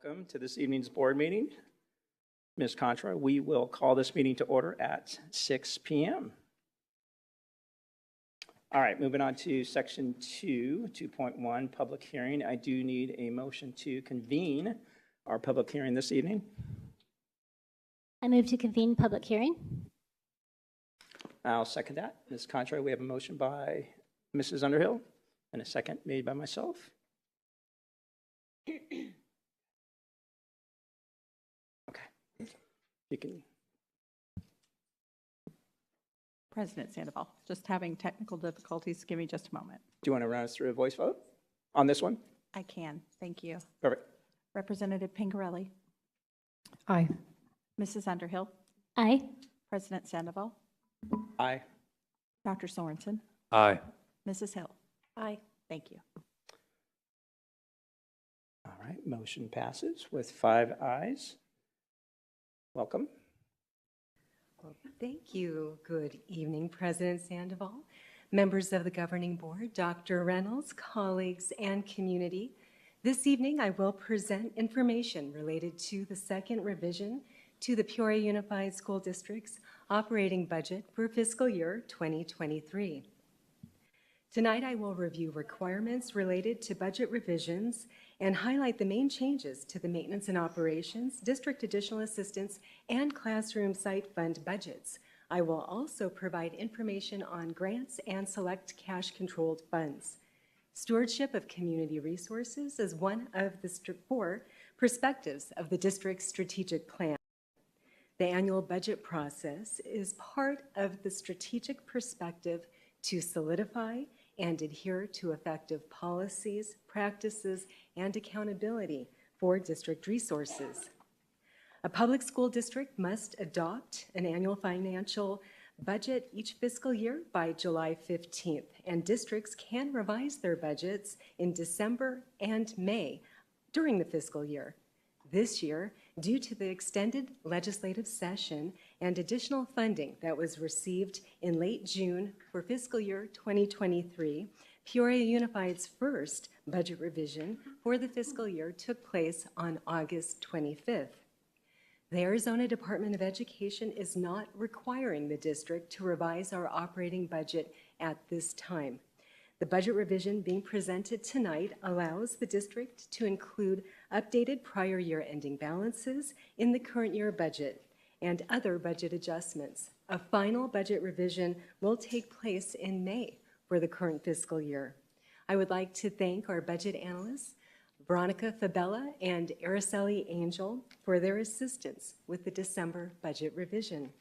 Welcome to this evening's board meeting. Ms. Contra, we will call this meeting to order at 6 p.m. All right, moving on to section 2.1, public hearing. I do need a motion to convene our public hearing this evening. I move to convene public hearing. I'll second that. Ms. Contra, we have a motion by Mrs. Underhill and a second made by myself. Okay, you can. President Sandoval, just having technical difficulties. Give me just a moment. Do you want to run us through a voice vote on this one? I can. Thank you. Perfect. Representative Pingarelli. Aye. Mrs. Underhill. Aye. President Sandoval. Aye. Dr. Sorensen. Aye. Mrs. Hill. Aye. Thank you. All right, motion passes with 5 ayes. Welcome. Well, thank you. Good evening, President Sandoval, members of the governing board, Dr. Reynolds, colleagues, and community. This evening, I will present information related to the second revision to the Peoria Unified School District's operating budget for fiscal year 2023. Tonight, I will review requirements related to budget revisions and highlight the main changes to the maintenance and operations, district additional assistance, and classroom site fund budgets. I will also provide information on grants and select cash-controlled funds. Stewardship of community resources is one of the 4 perspectives of the district's strategic plan. The annual budget process is part of the strategic perspective to solidify and adhere to effective policies, practices, and accountability for district resources. A public school district must adopt an annual financial budget each fiscal year by July 15th, and districts can revise their budgets in December and May during the fiscal year. This year, due to the extended legislative session and additional funding that was received in late June for fiscal year 2023, Peoria Unified's first budget revision for the fiscal year took place on August 25th. The Arizona Department of Education is not requiring the district to revise our operating budget at this time. The budget revision being presented tonight allows the district to include updated prior year ending balances in the current year budget and other budget adjustments. A final budget revision will take place in May for the current fiscal year. I would like to thank our budget analysts, Veronica Fabella and Araceli Angel, for their assistance with the December budget revision.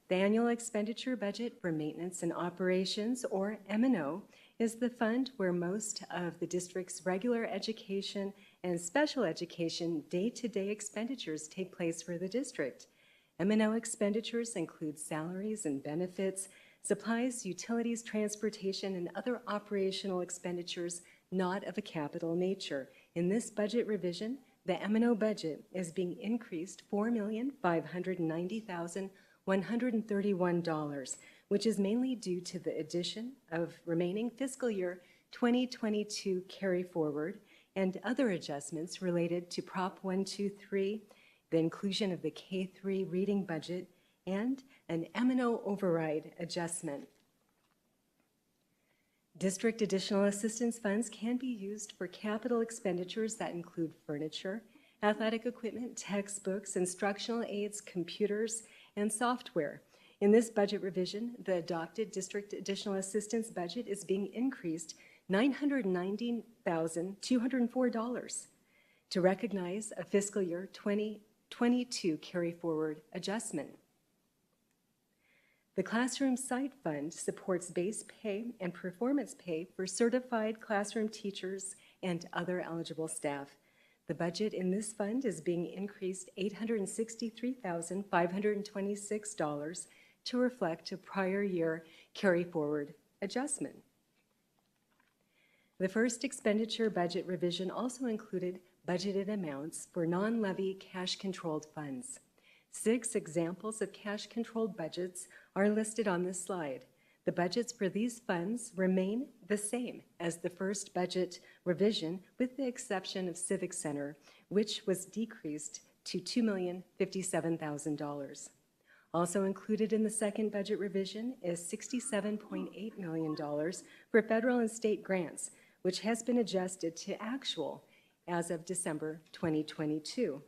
The annual expenditure budget for maintenance and operations, or M&O, is the fund where most of the district's regular education and special education day-to-day expenditures take place for the district. M&O expenditures include salaries and benefits, supplies, utilities, transportation, and other operational expenditures not of a capital nature. In this budget revision, the M&O budget is being increased $4,590,131, which is mainly due to the addition of remaining fiscal year 2022 carry forward and other adjustments related to Prop 123, the inclusion of the K-3 reading budget, and an M&O override adjustment. District additional assistance funds can be used for capital expenditures that include furniture, athletic equipment, textbooks, instructional aids, computers, and software. In this budget revision, the adopted district additional assistance budget is being increased $919,204 to recognize a fiscal year 2022 carry forward adjustment. The Classroom Site Fund supports base pay and performance pay for certified classroom teachers and other eligible staff. The budget in this fund is being increased $863,526 to reflect a prior year carry forward adjustment. The first expenditure budget revision also included budgeted amounts for non-levy cash-controlled funds. 6 examples of cash-controlled budgets are listed on this slide. The budgets for these funds remain the same as the first budget revision, with the exception of Civic Center, which was decreased to $2,057,000. Also included in the second budget revision is $67.8 million for federal and state grants, which has been adjusted to actual as of December 2022.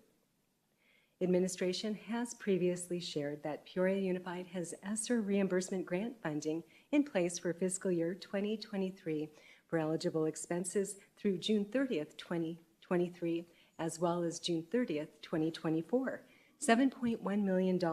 Administration has previously shared that Peoria Unified has ESSER reimbursement grant funding in place for fiscal year 2023 for eligible expenses through June 30th, 2023, as well as June 30th, 2024. $7.1 million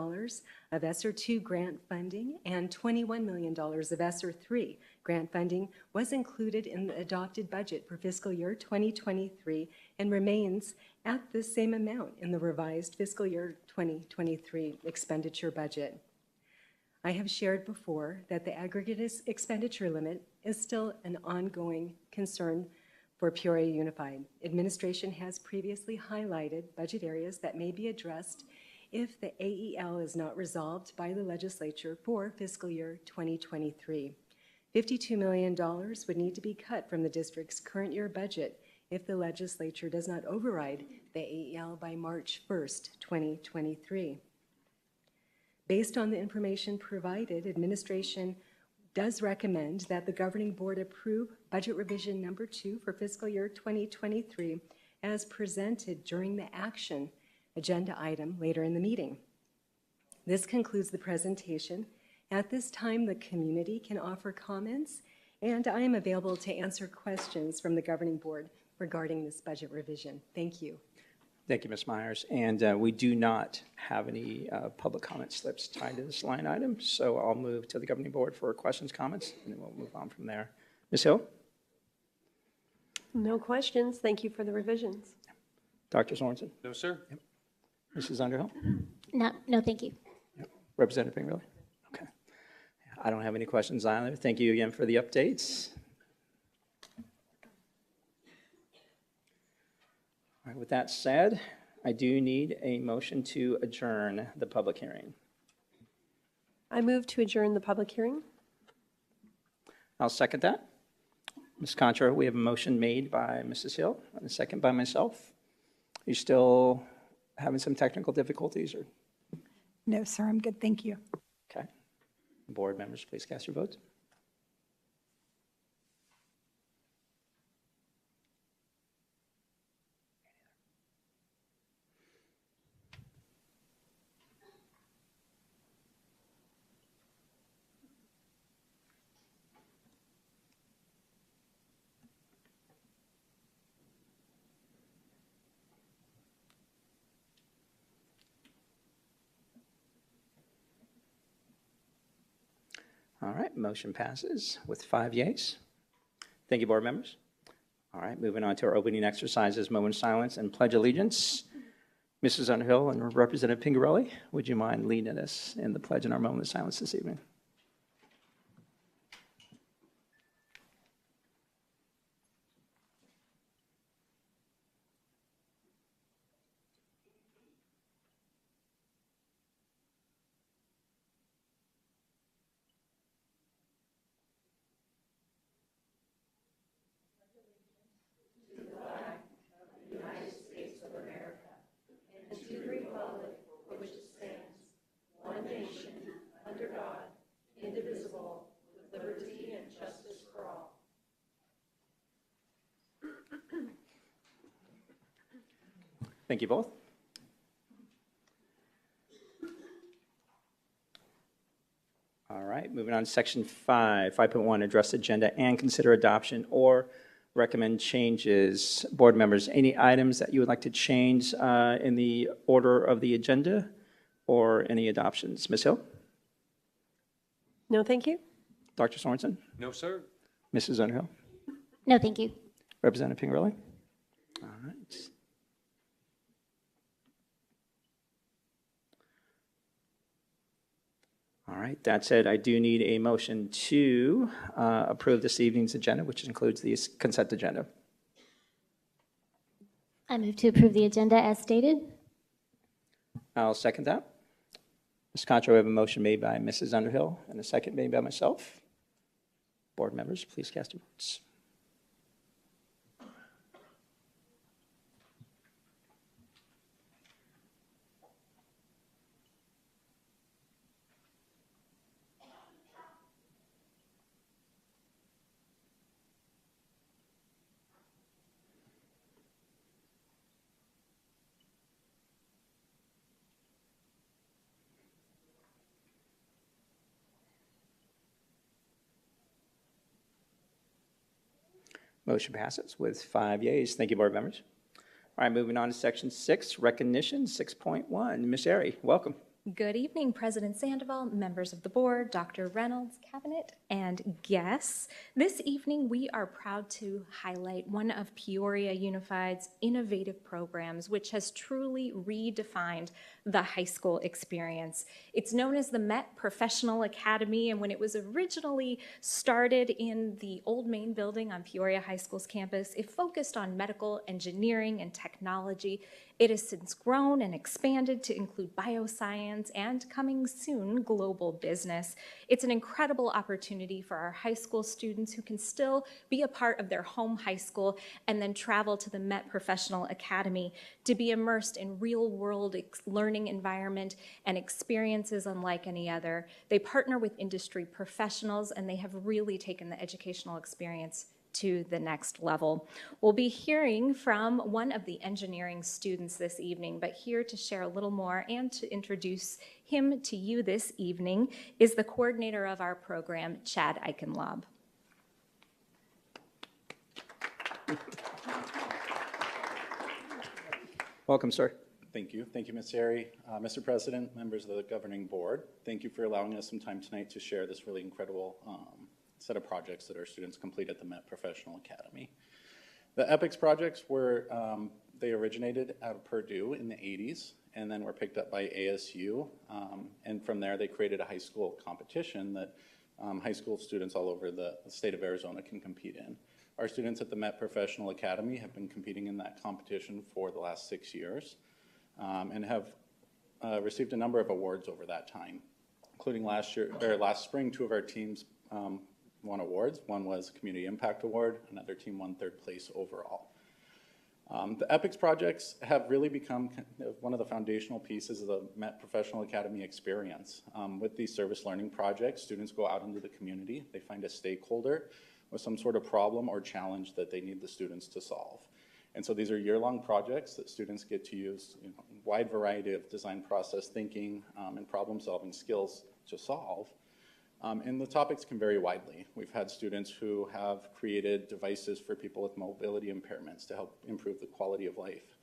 of ESSER 2 grant funding and $21 million of ESSER 3 grant funding was included in the adopted budget for fiscal year 2023 and remains at the same amount in the revised fiscal year 2023 expenditure budget. I have shared before that the aggregate expenditure limit is still an ongoing concern for Peoria Unified. Administration has previously highlighted budget areas that may be addressed if the AEL is not resolved by the legislature for fiscal year 2023. $52 million would need to be cut from the district's current year budget if the legislature does not override the AEL by March 1st, 2023. Based on the information provided, administration does recommend that the governing board approve budget revision number 2 for fiscal year 2023 as presented during the action agenda item later in the meeting. This concludes the presentation. At this time, the community can offer comments, and I am available to answer questions from the governing board regarding this budget revision. Thank you. Thank you, Ms. Myers. And we do not have any public comment slips tied to this line item, so I'll move to the governing board for questions, comments, and then we'll move on from there. Ms. Hill? No questions. Thank you for the revisions. Dr. Sorensen? No, sir. Yep. Mrs. Underhill? No, thank you. Yep. Representative Pingerelli? Okay. I don't have any questions either. Thank you again for the updates. All right, with that said, I do need a motion to adjourn the public hearing. I move to adjourn the public hearing. I'll second that. Ms. Contra, we have a motion made by Mrs. Hill and a second by myself. Are you still having some technical difficulties? Or No, sir, I'm good, thank you. okay. Board members, please cast your votes. All right, motion passes with 5 yeas. Thank you, board members. All right, moving on to our opening exercises, moment of silence and pledge allegiance. Mrs. Underhill and Representative Pingerelli, would you mind leading us in the pledge and our moment of silence this evening? Thank you both. All right, moving on to section 5.1, address agenda and consider adoption or recommend changes. Board members, any items that you would like to change in the order of the agenda or any adoptions? Ms. Hill? No, thank you. Dr. Sorensen? No, sir. Mrs. Underhill? No, thank you. Representative Pingerelli? All right. All right, that said, I do need a motion to approve this evening's agenda, which includes the consent agenda. I move to approve the agenda as stated. I'll second that. Ms. Contra, we have a motion made by Mrs. Underhill and a second made by myself. Board members, please cast your votes. Motion passes with 5 yeas. Thank you, board members. All right, moving on to section 6, recognition, 6.1. Ms. Airy, welcome. Good evening, President Sandoval, members of the board, Dr. Reynolds, cabinet, and guests. This evening, we are proud to highlight one of Peoria Unified's innovative programs, which has truly redefined the high school experience. It's known as the Met Professional Academy, and when it was originally started in the old main building on Peoria High School's campus, it focused on medical, engineering, and technology. It has since grown and expanded to include bioscience and, coming soon, global business. It's an incredible opportunity for our high school students who can still be a part of their home high school and then travel to the Met Professional Academy to be immersed in real-world learning environment and experiences unlike any other. They partner with industry professionals, and they have really taken the educational experience to the next level. We'll be hearing from one of the engineering students this evening, but here to share a little more and to introduce him to you this evening is the coordinator of our program, Chad Eichenlob. Welcome, sir. Thank you. Thank you, Ms. Airy. Mr. President, members of the governing board, thank you for allowing us some time tonight to share this really incredible set of projects that our students complete at the Met Professional Academy. The EPICS projects were, they originated out of Purdue in the 80s and then were picked up by ASU. And from there, they created a high school competition that high school students all over the state of Arizona can compete in. Our students at the Met Professional Academy have been competing in that competition for the last 6 years and have received a number of awards over that time, including last spring, 2 of our teams won awards. One was Community Impact Award, another team won 3rd place overall. The EPICS projects have really become one of the foundational pieces of the Met Professional Academy experience. With these service learning projects, students go out into the community, they find a stakeholder with some sort of problem or challenge that they need the students to solve. And so these are year-long projects that students get to use a wide variety of design process thinking and problem-solving skills to solve. And the topics can vary widely. We've had students who have created devices for people with mobility impairments to help improve the quality of life.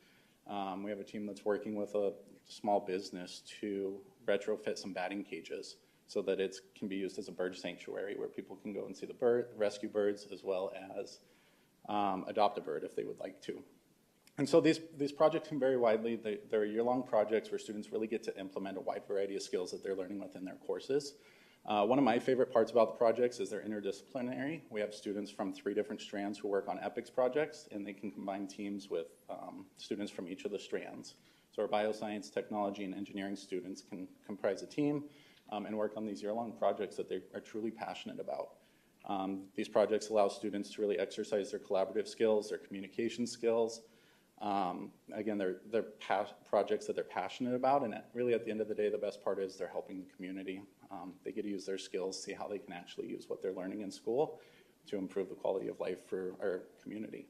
We have a team that's working with a small business to retrofit some batting cages so that it can be used as a bird sanctuary where people can go and see the rescue birds as well as adopt a bird if they would like to. And so these projects can vary widely. They're year-long projects where students really get to implement a wide variety of skills that they're learning within their courses. One of my favorite parts about the projects is they're interdisciplinary. We have students from 3 different strands who work on EPICS projects, and they can combine teams with students from each of the strands. So our bioscience, technology, and engineering students can comprise a team and work on these year-long projects that they are truly passionate about. These projects allow students to really exercise their collaborative skills, their communication skills. Again, they're projects that they're passionate about, and really at the end of the day, the best part is they're helping the community. They get to use their skills, see how they can actually use what they're learning in school to improve the quality of life for our community.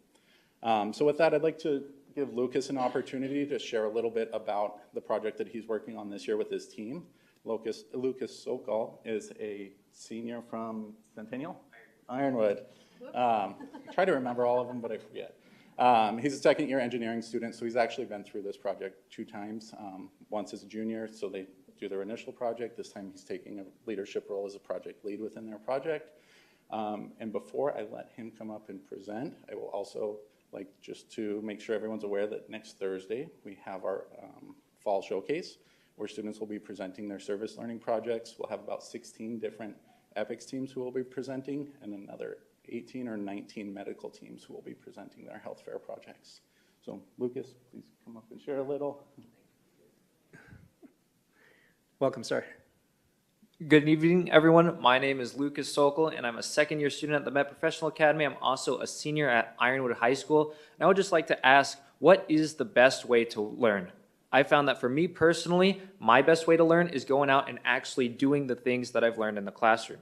So with that, I'd like to give Lucas an opportunity to share a little bit about the project that he's working on this year with his team. Lucas Sokol is a senior from Centennial? Ironwood. Try to remember all of them, but I forget. He's a 2nd-year engineering student, so he's actually been through this project 2 times. Once as a junior, so they do their initial project. This time he's taking a leadership role as a project lead within their project. And before I let him come up and present, I will also like just to make sure everyone's aware that next Thursday we have our fall showcase where students will be presenting their service learning projects. We'll have about 16 different EPICS teams who will be presenting and another 18 or 19 medical teams who will be presenting their health fair projects. So Lucas, please come up and share a little. Welcome, sir. Good evening, everyone. My name is Lucas Sokol, and I'm a 2nd-year student at the Met Professional Academy. I'm also a senior at Ironwood High School. And I would just like to ask, what is the best way to learn? I found that for me personally, my best way to learn is going out and actually doing the things that I've learned in the classroom.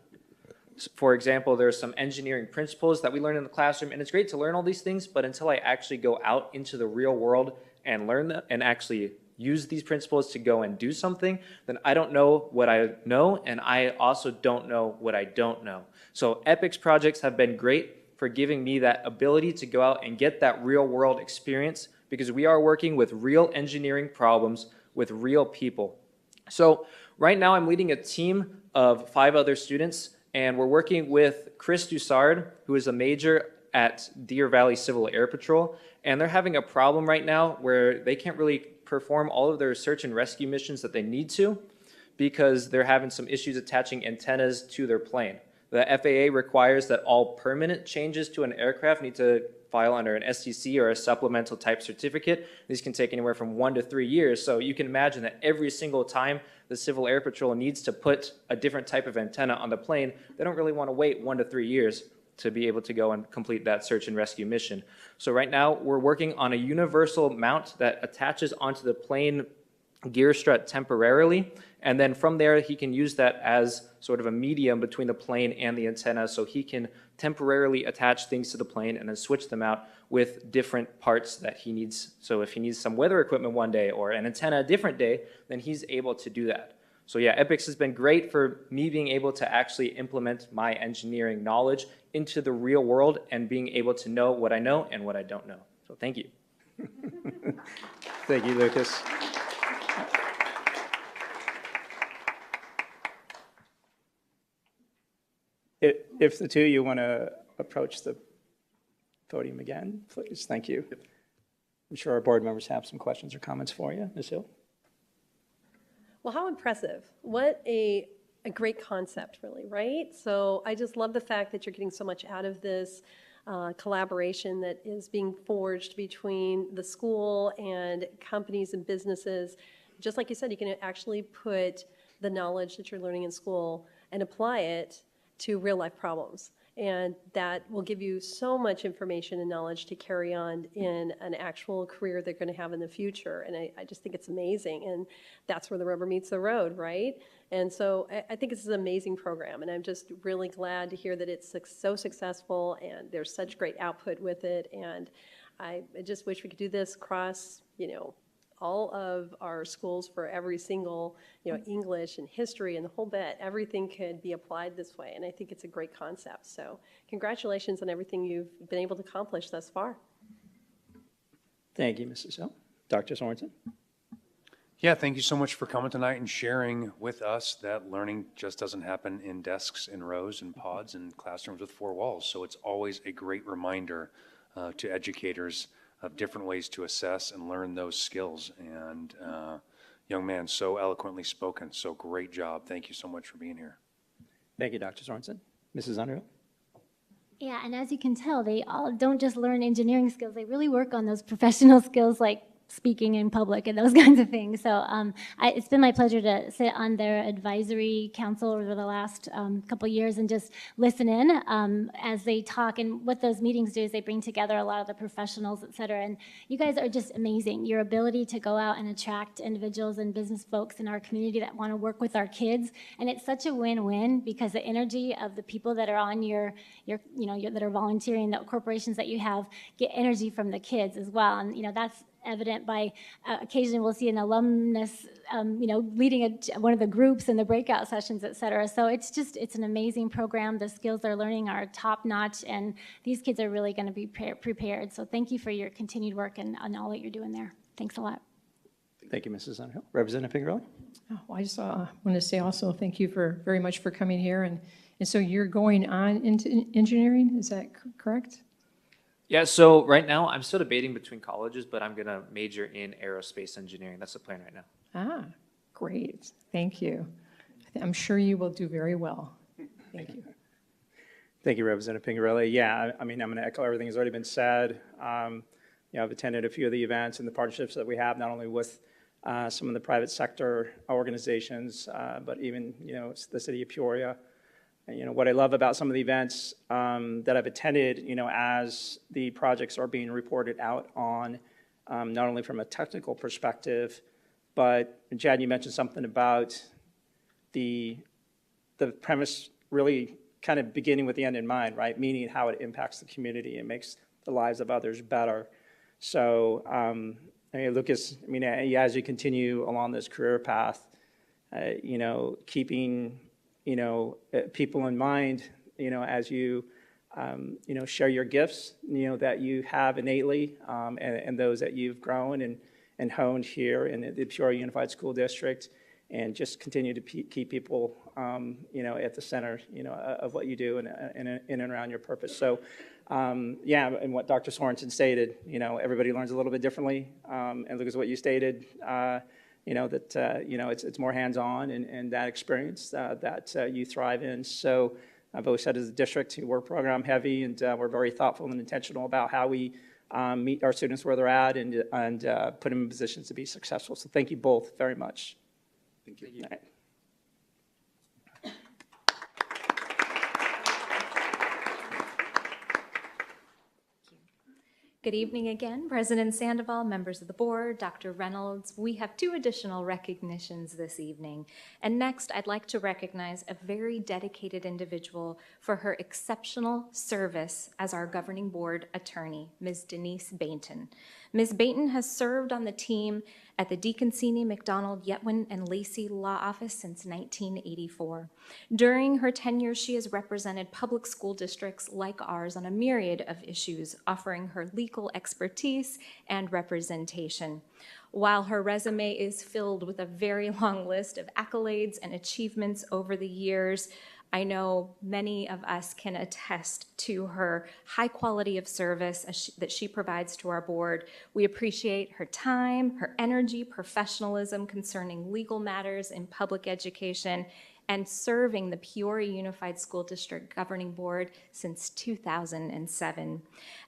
For example, there's some engineering principles that we learn in the classroom, and it's great to learn all these things, but until I actually go out into the real world and learn them and actually use these principles to go and do something, then I don't know what I know, and I also don't know what I don't know. So EPICS projects have been great for giving me that ability to go out and get that real world experience, because we are working with real engineering problems with real people. So right now I'm leading a team of 5 other students, and we're working with Chris Dussard, who is a major at Deer Valley Civil Air Patrol, and they're having a problem right now where they can't really perform all of their search and rescue missions that they need to because they're having some issues attaching antennas to their plane. The FAA requires that all permanent changes to an aircraft need to file under an STC or a supplemental type certificate. These can take anywhere from 1 to 3 years. So you can imagine that every single time the Civil Air Patrol needs to put a different type of antenna on the plane, they don't really want to wait 1 to 3 years to be able to go and complete that search and rescue mission. So right now we're working on a universal mount that attaches onto the plane gear strut temporarily, and then from there he can use that as sort of a medium between the plane and the antenna, so he can temporarily attach things to the plane and then switch them out with different parts that he needs. So if he needs some weather equipment one day or an antenna a different day, then he's able to do that. So yeah, EPICS has been great for me being able to actually implement my engineering knowledge into the real world and being able to know what I know and what I don't know. So thank you. Thank you, Lucas. If the two of you want to approach the podium again, please. Thank you. I'm sure our board members have some questions or comments for you. Ms. Hill? Well, how impressive. What a great concept, really, right? So I just love the fact that you're getting so much out of this collaboration that is being forged between the school and companies and businesses. Just like you said, you can actually put the knowledge that you're learning in school and apply it to real life problems. And that will give you so much information and knowledge to carry on in an actual career they're going to have in the future. And I just think it's amazing. And that's where the rubber meets the road, right? And so I think it's an amazing program. And I'm just really glad to hear that it's so successful and there's such great output with it. And I just wish we could do this across, all of our schools for every single, English and history and the whole bit. Everything could be applied this way, and I think it's a great concept. So congratulations on everything you've been able to accomplish thus far. Thank you, Mrs. Hill. Dr. Sorensen? Yeah, thank you so much for coming tonight and sharing with us that learning just doesn't happen in desks and rows and pods and classrooms with 4 walls. So it's always a great reminder to educators of different ways to assess and learn those skills. And young man, so eloquently spoken. So great job. Thank you so much for being here. Thank you, Dr. Sorensen. Mrs. Underhill? Yeah, and as you can tell, they all don't just learn engineering skills, they really work on those professional skills like speaking in public and those kinds of things. So it's been my pleasure to sit on their advisory council over the last couple years and just listen in as they talk. And what those meetings do is they bring together a lot of the professionals, et cetera. And you guys are just amazing. Your ability to go out and attract individuals and business folks in our community that want to work with our kids. And it's such a win-win because the energy of the people that are on that are volunteering, the corporations that you have, get energy from the kids as well. And that's evident by occasionally we'll see an alumnus, leading one of the groups in the breakout sessions, et cetera. So it's an amazing program. The skills they're learning are top notch, and these kids are really going to be prepared. So thank you for your continued work and all that you're doing there. Thanks a lot. Thank you, Mrs. Underhill. Representative Pingerelli? Oh, well, I just want to say also thank you very much for coming here. And so you're going on into engineering, is that correct? Yeah, so right now I'm still debating between colleges, but I'm going to major in aerospace engineering. That's the plan right now. Ah, great. Thank you. I'm sure you will do very well. Thank you. Thank you, Representative Pingerelli. Yeah, I'm going to echo everything that's already been said. I've attended a few of the events and the partnerships that we have, not only with some of the private sector organizations, but even, the city of Peoria. What I love about some of the events that I've attended, as the projects are being reported out on, not only from a technical perspective, but Chad, you mentioned something about the premise really kind of beginning with the end in mind, right? Meaning how it impacts the community and makes the lives of others better. So, Lucas, as you continue along this career path, keeping people in mind, as you share your gifts, that you have innately, and those that you've grown and honed here in the Peoria Unified School District, and just continue to keep people, at the center, of what you do and in and around your purpose. So, and what Dr. Sorensen stated, everybody learns a little bit differently, and look at what you stated, it's more hands-on and that experience that you thrive in. So I've always said as a district, we're program heavy, and we're very thoughtful and intentional about how we meet our students where they're at and put them in positions to be successful. So thank you both very much. Thank you. All right. Good evening again, President Sandoval, members of the board, Dr. Reynolds. We have 2 additional recognitions this evening. And next, I'd like to recognize a very dedicated individual for her exceptional service as our governing board attorney, Ms. Denise Bainton. Ms. Bainton has served on the team at the DeConcini, McDonald, Yetwin, and Lacey Law Office since 1984. During her tenure, she has represented public school districts like ours on a myriad of issues, offering her legal expertise and representation. While her resume is filled with a very long list of accolades and achievements over the years, I know many of us can attest to her high quality of service that she provides to our board. We appreciate her time, her energy, professionalism concerning legal matters in public education, and serving the Peoria Unified School District Governing Board since 2007.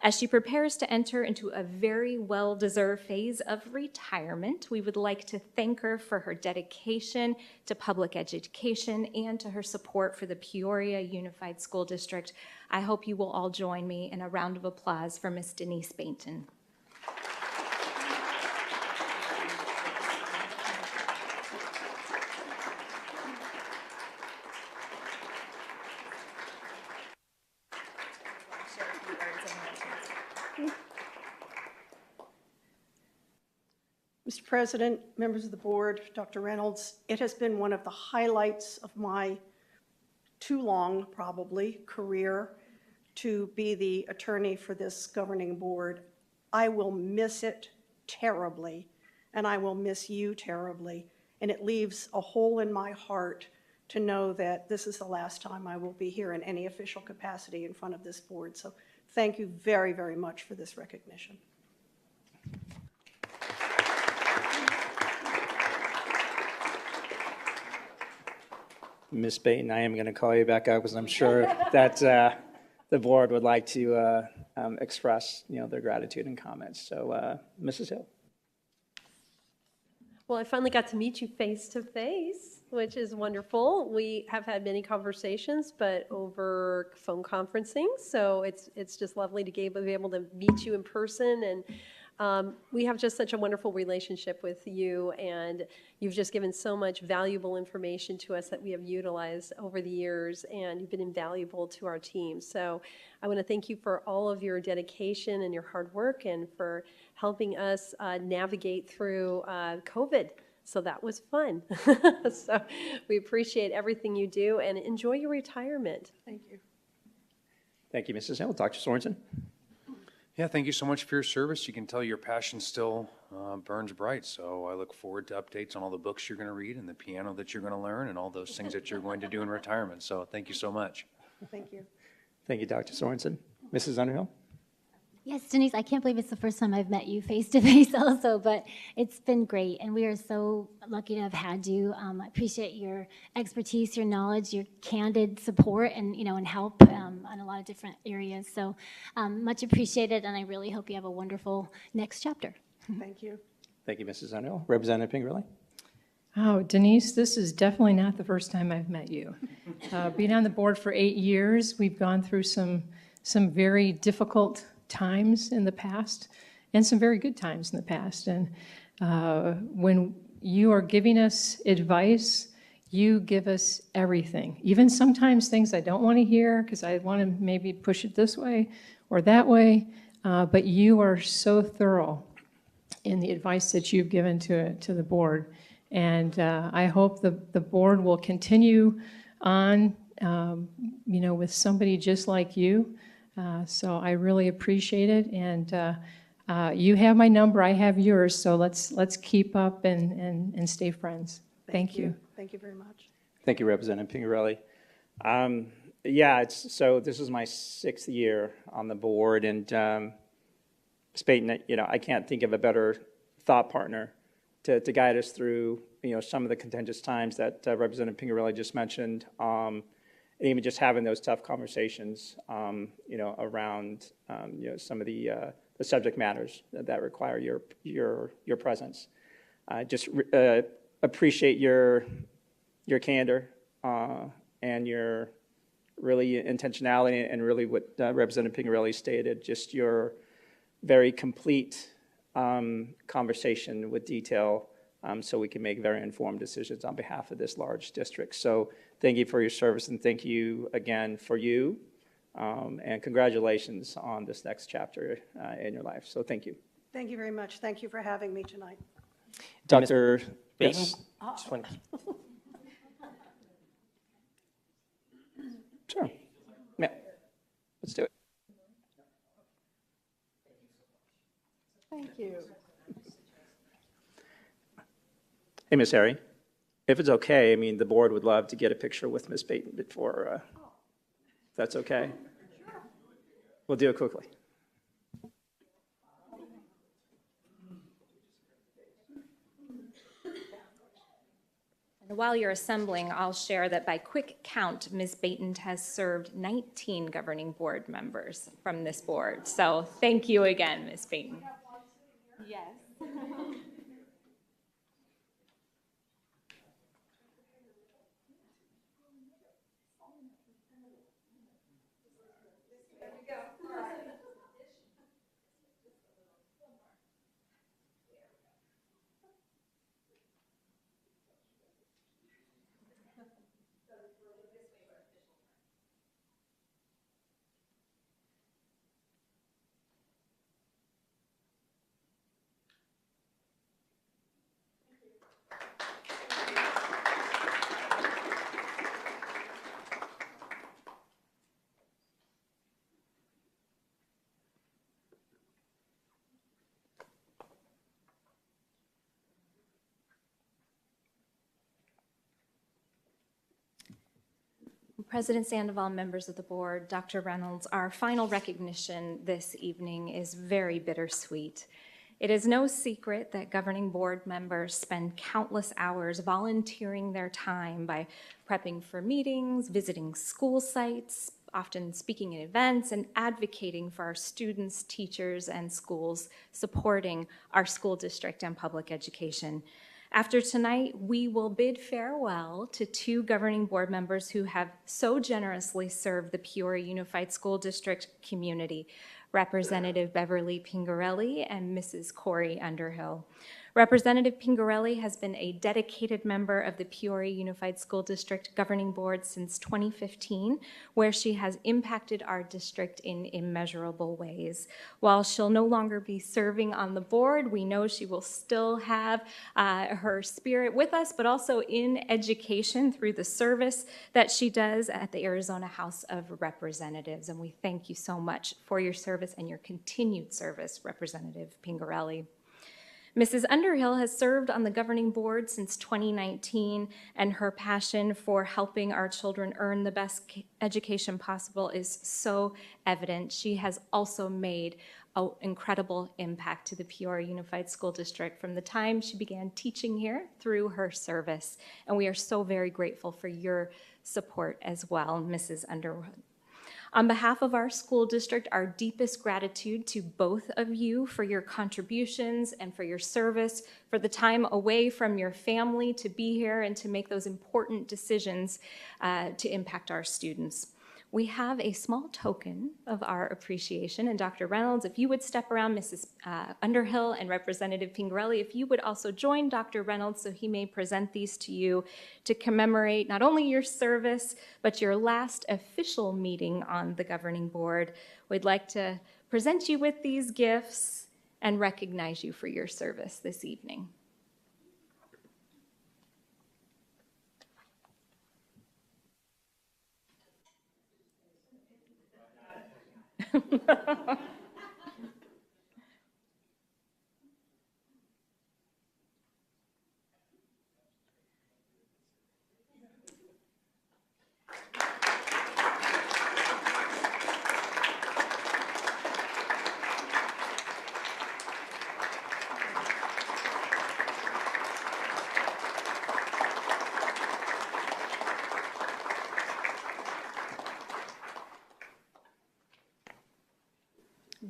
As she prepares to enter into a very well-deserved phase of retirement, we would like to thank her for her dedication to public education and to her support for the Peoria Unified School District. I hope you will all join me in a round of applause for Ms. Denise Bainton. Mr. President, members of the board, Dr. Reynolds, it has been one of the highlights of my too long, probably, career to be the attorney for this governing board. I will miss it terribly, and I will miss you terribly, and it leaves a hole in my heart to know that this is the last time I will be here in any official capacity in front of this board. So thank you very, very much for this recognition. Ms. Bainton, I am going to call you back up because I'm sure that the board would like to express, their gratitude and comments. So, Mrs. Hill. Well, I finally got to meet you face to face, which is wonderful. We have had many conversations, but over phone conferencing. So it's just lovely to be able to meet you in person. And we have just such a wonderful relationship with you, and you've just given so much valuable information to us that we have utilized over the years, and you've been invaluable to our team. So I want to thank you for all of your dedication and your hard work, and for helping us navigate through COVID. So that was fun. So we appreciate everything you do, and enjoy your retirement. Thank you. Thank you, Mrs. Hill. Dr. Sorensen. Yeah, thank you so much for your service. You can tell your passion still burns bright. So I look forward to updates on all the books you're going to read and the piano that you're going to learn and all those things that you're going to do in retirement. So thank you so much. Thank you. Thank you, Dr. Sorensen. Mrs. Underhill? Yes, Denise, I can't believe it's the first time I've met you face to face also, but it's been great, and we are so lucky to have had you. I appreciate your expertise, your knowledge, your candid support, and and help on a lot of different areas. So much appreciated, and I really hope you have a wonderful next chapter. Thank you. Thank you, Mrs. Underhill. Representative Pingerelli? Oh, Denise, this is definitely not the first time I've met you. Being on the board for 8 years, we've gone through some very difficult times in the past and some very good times in the past. And when you are giving us advice, you give us everything, even sometimes things I don't want to hear because I want to maybe push it this way or that way, but you are so thorough in the advice that you've given to the board. And I hope the board will continue on, with somebody just like you. So I really appreciate it, and you have my number, I have yours, so let's keep up and stay friends. Thank you. Thank you very much. Thank you, Representative Pingarelli. Yeah, so this is my 6th year on the board, and Ms. Payton, I can't think of a better thought partner to guide us through, some of the contentious times that Representative Pingarelli just mentioned, and even just having those tough conversations, around, some of the subject matters that require your presence. Just appreciate your candor and your really intentionality, and really what Representative Pingarelli stated, just your very complete conversation with detail, so we can make very informed decisions on behalf of this large district. So thank you for your service, and thank you again for you, and congratulations on this next chapter in your life. So thank you. Thank you very much. Thank you for having me tonight. Dr. Payton? Yes. Just want- Sure. Yeah. Let's do it. Thank you. Hey, Ms. Harry, if it's okay, the board would love to get a picture with Ms. Payton before, if that's okay. We'll do it quickly. And while you're assembling, I'll share that by quick count, Ms. Payton has served 19 governing board members from this board. So thank you again, Ms. Payton. Yes. President Sandoval, members of the board, Dr. Reynolds, our final recognition this evening is very bittersweet. It is no secret that governing board members spend countless hours volunteering their time by prepping for meetings, visiting school sites, often speaking at events, and advocating for our students, teachers, and schools, supporting our school district and public education. After tonight, we will bid farewell to 2 governing board members who have so generously served the Peoria Unified School District community, Representative Beverly Pingarelli and Mrs. Corey Underhill. Representative Pingarelli has been a dedicated member of the Peoria Unified School District Governing Board since 2015, where she has impacted our district in immeasurable ways. While she'll no longer be serving on the board, we know she will still have her spirit with us, but also in education through the service that she does at the Arizona House of Representatives. And we thank you so much for your service and your continued service, Representative Pingarelli. Mrs. Underhill has served on the governing board since 2019, and her passion for helping our children earn the best education possible is so evident. She has also made an incredible impact to the Peoria Unified School District from the time she began teaching here through her service, and we are so very grateful for your support as well, Mrs. Underhill. On behalf of our school district, our deepest gratitude to both of you for your contributions and for your service, for the time away from your family to be here and to make those important decisions to impact our students. We have a small token of our appreciation, and Dr. Reynolds, if you would step around, Mrs. Underhill and Representative Pingarelli, if you would also join Dr. Reynolds so he may present these to you to commemorate not only your service, but your last official meeting on the governing board. We'd like to present you with these gifts and recognize you for your service this evening.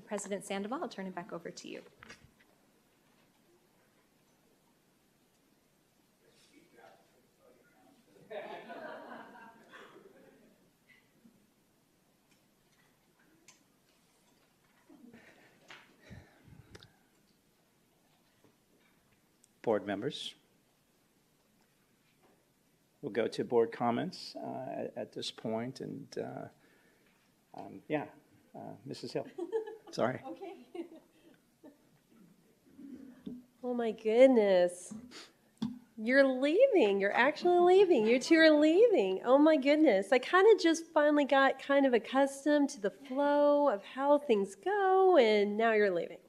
President Sandoval, I'll turn it back over to you. Board members. We'll go to board comments at this point, and Mrs. Hill. Sorry. Okay. Oh my goodness. You're leaving. You're actually leaving. You two are leaving. Oh my goodness. I kind of just finally got kind of accustomed to the flow of how things go, and now you're leaving.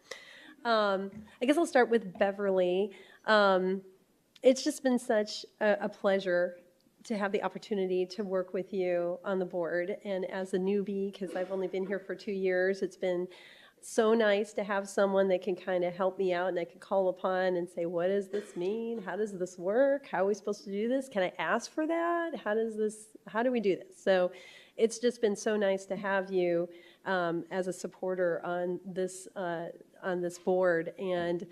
I guess I'll start with Beverly. It's just been such a pleasure to have the opportunity to work with you on the board. And as a newbie, because I've only been here for 2 years, it's been so nice to have someone that can kind of help me out and I can call upon and say, what does this mean? How does this work? How are we supposed to do this? Can I ask for that? How do we do this? So it's just been so nice to have you as a supporter on this board. And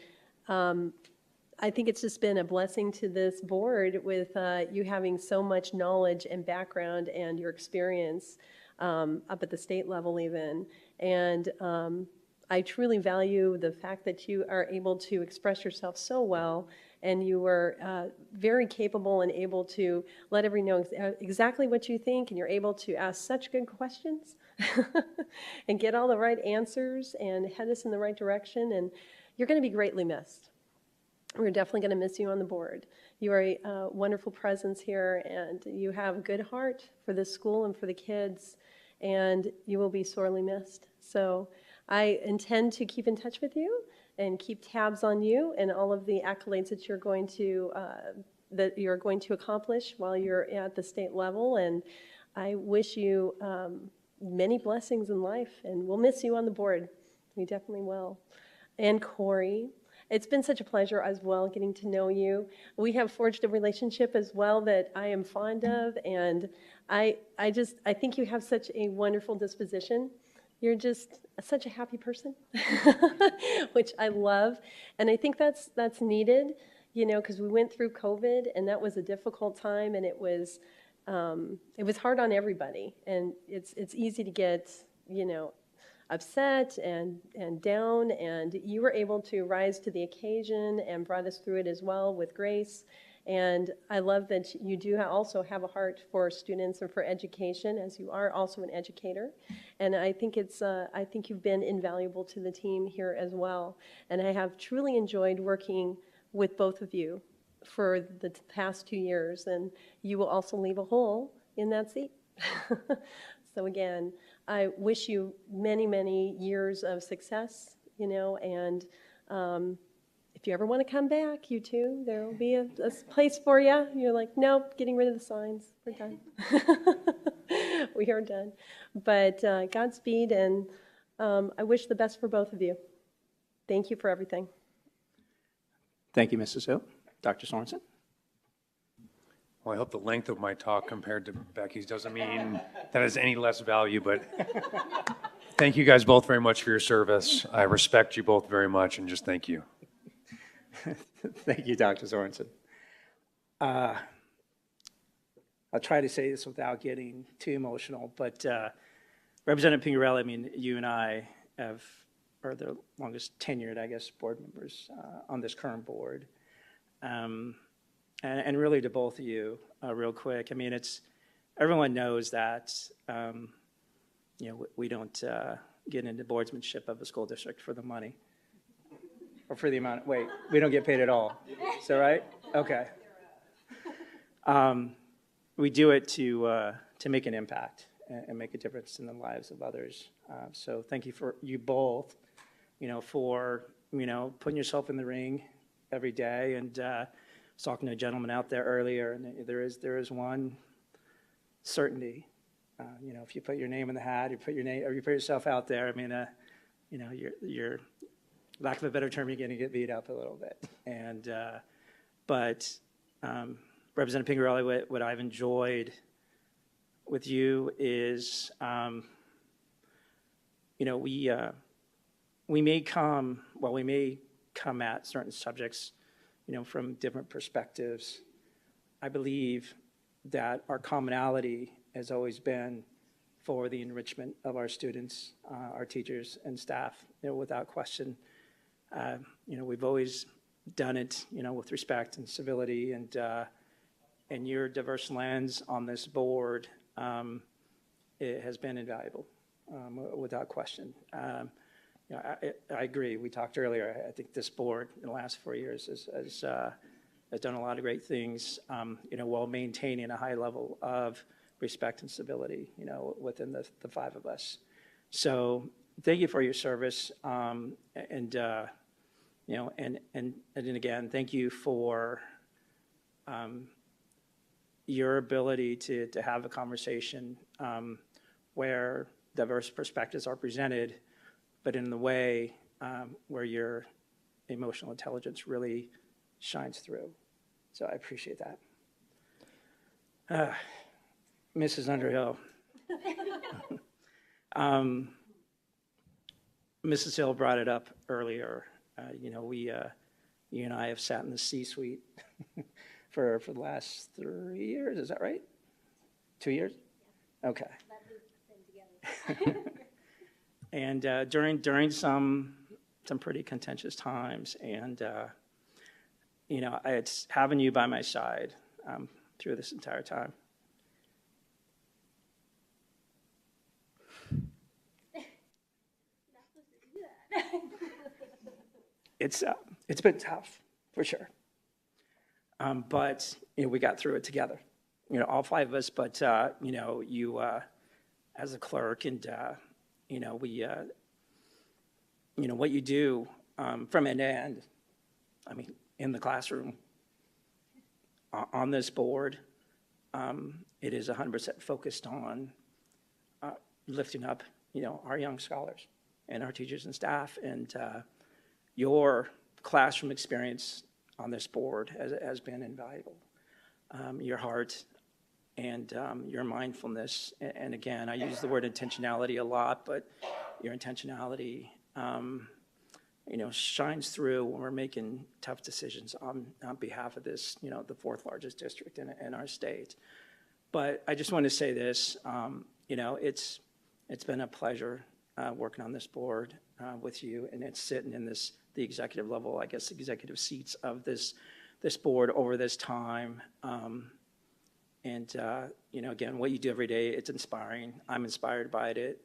I think it's just been a blessing to this board with you having so much knowledge and background and your experience up at the state level even. And I truly value the fact that you are able to express yourself so well, and you are very capable and able to let everyone know exactly what you think, and you're able to ask such good questions and get all the right answers and head us in the right direction, and you're going to be greatly missed. We're definitely going to miss you on the board. You are a wonderful presence here, and you have a good heart for this school and for the kids, and you will be sorely missed. So I intend to keep in touch with you and keep tabs on you and all of the accolades that you're going to accomplish while you're at the state level. And I wish you many blessings in life, and we'll miss you on the board. We definitely will. And Corey, it's been such a pleasure as well getting to know you. We have forged a relationship as well that I am fond of, and I think you have such a wonderful disposition. You're just such a happy person, which I love, and I think that's needed, because we went through COVID, and that was a difficult time, and it was hard on everybody, and it's easy to get, upset and down, and you were able to rise to the occasion and brought us through it as well with grace. And I love that you do also have a heart for students and for education, as you are also an educator. And I think you've been invaluable to the team here as well. And I have truly enjoyed working with both of you for the past 2 years, and you will also leave a hole in that seat. So again, I wish you many, many years of success, and if you ever want to come back, you two, there will be a place for you. You're like, nope, getting rid of the signs. We're done. We are done. But Godspeed, and I wish the best for both of you. Thank you for everything. Thank you, Mrs. Hill. Dr. Sorensen? Well, I hope the length of my talk compared to Becky's doesn't mean that has any less value, but thank you guys both very much for your service. I respect you both very much, and just thank you. Thank you, Dr. Sorensen. I'll try to say this without getting too emotional, but Representative Pingarelli, you and I are the longest tenured, board members on this current board. And really to both of you, real quick, everyone knows that, we don't get into boardsmanship of a school district for the money. Or for the amount, we don't get paid at all. Is that right? Okay. We do it to make an impact. and make a difference in the lives of others. So thank you for you both, for, putting yourself in the ring every day. And I was talking to a gentleman out there earlier, and there is one certainty. If you put your name in the hat, you put yourself out there, you're lack of a better term, you're going to get beat up a little bit. And but Representative Pingerelli, what I've enjoyed with you is, we may come at certain subjects, from different perspectives. I believe that our commonality has always been for the enrichment of our students, our teachers and staff, without question. We've always done it, with respect and civility, and your diverse lens on this board, it has been invaluable, without question. I agree. We talked earlier. I think this board in the last 4 years has done a lot of great things, while maintaining a high level of respect and civility, within the five of us. So thank you for your service, and again, thank you for your ability to have a conversation where diverse perspectives are presented, but in the way where your emotional intelligence really shines through. So I appreciate that. Mrs. Underhill. Mrs. Hill brought it up earlier. You and I have sat in the C-suite for the last 3 years. Is that right? 2 years? Okay. And during some pretty contentious times, and it's having you by my side through this entire time. It's been tough, for sure. But we got through it together. All five of us. But you as a clerk, and what you do from end to end. In the classroom, on this board, it is 100% focused on lifting up, our young scholars and our teachers and staff, and your classroom experience on this board has been invaluable. Your heart and your mindfulness, and again, I use the word intentionality a lot, but your intentionality, shines through when we're making tough decisions on behalf of this, the fourth largest district in our state. But I just want to say this, it's been a pleasure working on this board with you, and it's sitting in the executive level, I guess, executive seats of this board over this time. Again, what you do every day, it's inspiring. I'm inspired by it,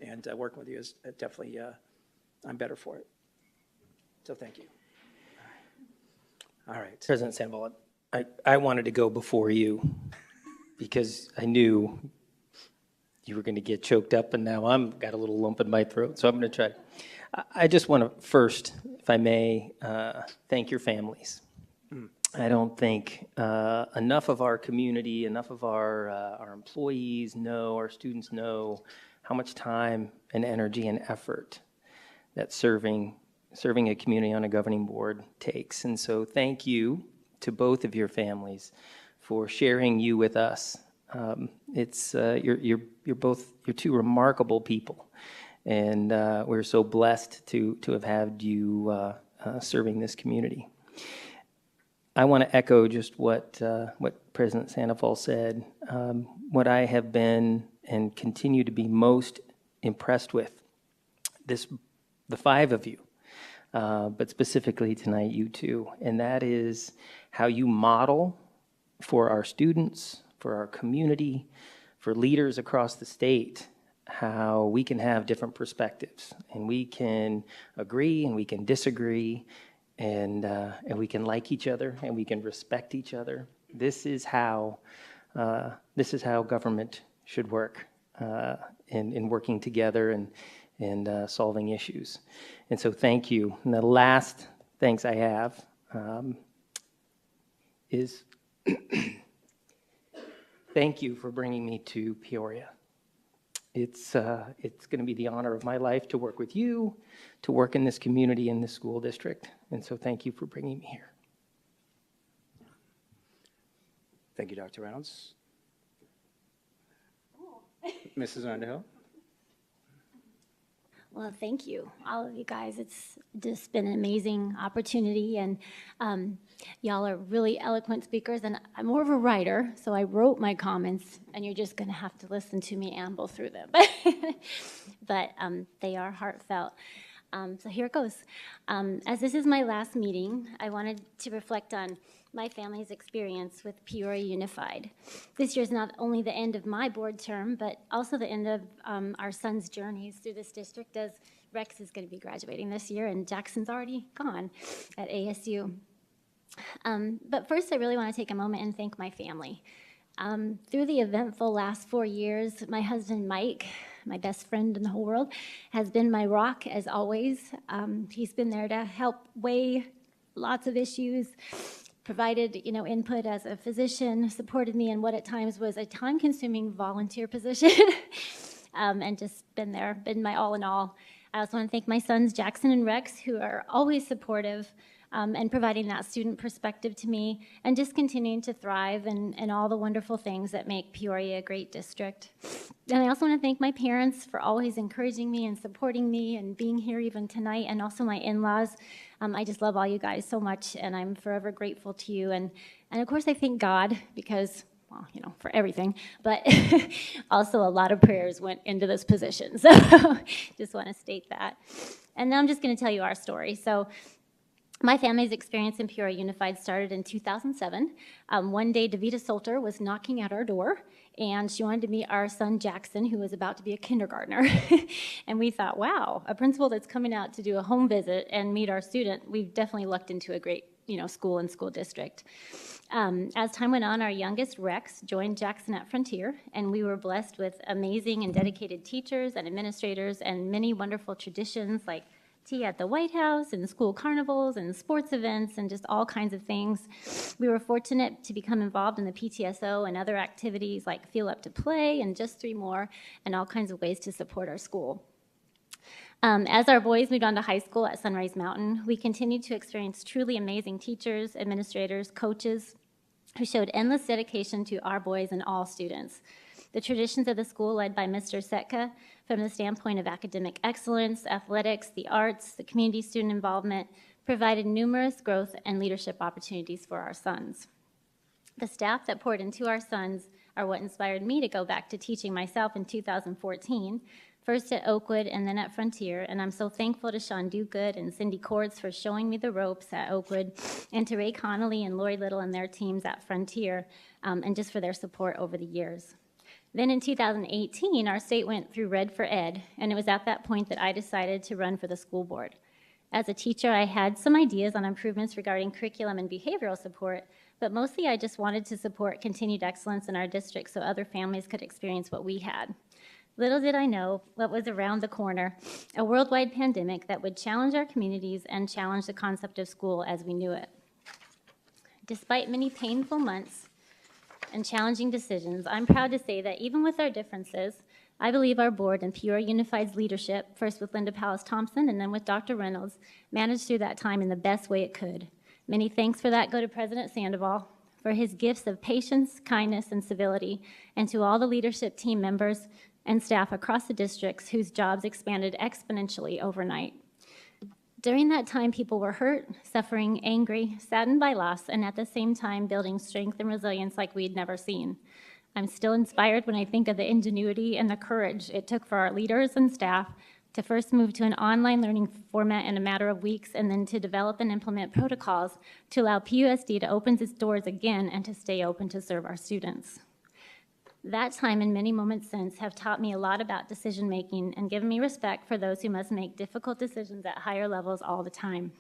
and working with you is definitely, I'm better for it. So thank you. All right. President Sandoval, I wanted to go before you because I knew you were going to get choked up, and now I'm got a little lump in my throat, so I'm going to try. I just want to first, if I may, thank your families. I don't think enough of our community, enough of our employees know, our students know how much time and energy and effort that serving a community on a governing board takes. And so thank you to both of your families for sharing you with us. You're two remarkable people, and we're so blessed to have had you serving this community. I want to echo just what President Sandoval said. What I have been and continue to be most impressed with, the five of you, but specifically tonight, you two, and that is how you model for our students, for our community, for leaders across the state, how we can have different perspectives, and we can agree and we can disagree, and we can like each other and we can respect each other. This is how government should work. in working together and solving issues. And so thank you. And the last thanks I have is thank you for bringing me to Peoria. It's going to be the honor of my life to work with you, to work in this community, in this school district. And so thank you for bringing me here. Thank you, Dr. Reynolds. Mrs. Underhill? Well, thank you, all of you guys. It's just been an amazing opportunity, and y'all are really eloquent speakers, and I'm more of a writer, so I wrote my comments, and you're just going to have to listen to me amble through them. But they are heartfelt. So here it goes. As this is my last meeting, I wanted to reflect on my family's experience with Peoria Unified. This year is not only the end of my board term, but also the end of our son's journeys through this district, as Rex is going to be graduating this year and Jackson's already gone at ASU. But first, I really want to take a moment and thank my family. Through the eventful last 4 years, my husband, Mike, my best friend in the whole world, has been my rock as always. He's been there to help weigh lots of issues, provided, input as a physician, supported me in what at times was a time-consuming volunteer position, and just been there, been my all in all. I also want to thank my sons, Jackson and Rex, who are always supportive and providing that student perspective to me, and just continuing to thrive and all the wonderful things that make Peoria a great district. And I also want to thank my parents for always encouraging me and supporting me and being here even tonight, and also my in-laws. I just love all you guys so much, and I'm forever grateful to you. And of course, I thank God because, well, for everything, but also a lot of prayers went into this position. So just want to state that. And now I'm just going to tell you our story. So my family's experience in Peoria Unified started in 2007. One day, Davita Salter was knocking at our door, and she wanted to meet our son, Jackson, who was about to be a kindergartner. And we thought, wow, a principal that's coming out to do a home visit and meet our student, we've definitely lucked into a great school and school district. As time went on, our youngest, Rex, joined Jackson at Frontier, and we were blessed with amazing and dedicated teachers and administrators and many wonderful traditions like tea at the White House and school carnivals and sports events and just all kinds of things. We were fortunate to become involved in the PTSO and other activities like Feel Up to Play and just 3 more, and all kinds of ways to support our school. As our boys moved on to high school at Sunrise Mountain, we continued to experience truly amazing teachers, administrators, coaches who showed endless dedication to our boys and all students. The traditions of the school, led by Mr. Setka, from the standpoint of academic excellence, athletics, the arts, the community student involvement, provided numerous growth and leadership opportunities for our sons. The staff that poured into our sons are what inspired me to go back to teaching myself in 2014, first at Oakwood and then at Frontier, and I'm so thankful to Sean Dugood and Cindy Cords for showing me the ropes at Oakwood, and to Ray Connolly and Lori Little and their teams at Frontier, and just for their support over the years. Then in 2018, our state went through Red for Ed, and it was at that point that I decided to run for the school board. As a teacher, I had some ideas on improvements regarding curriculum and behavioral support, but mostly I just wanted to support continued excellence in our district so other families could experience what we had. Little did I know what was around the corner, a worldwide pandemic that would challenge our communities and challenge the concept of school as we knew it. Despite many painful months and challenging decisions, I'm proud to say that even with our differences, I believe our board and Peoria Unified's leadership, first with Linda Pallas-Thompson and then with Dr. Reynolds, managed through that time in the best way it could. Many thanks for that go to President Sandoval for his gifts of patience, kindness, and civility, and to all the leadership team members and staff across the districts whose jobs expanded exponentially overnight. During that time, people were hurt, suffering, angry, saddened by loss, and at the same time building strength and resilience like we'd never seen. I'm still inspired when I think of the ingenuity and the courage it took for our leaders and staff to first move to an online learning format in a matter of weeks, and then to develop and implement protocols to allow PUSD to open its doors again and to stay open to serve our students. That time and many moments since have taught me a lot about decision-making and given me respect for those who must make difficult decisions at higher levels all the time.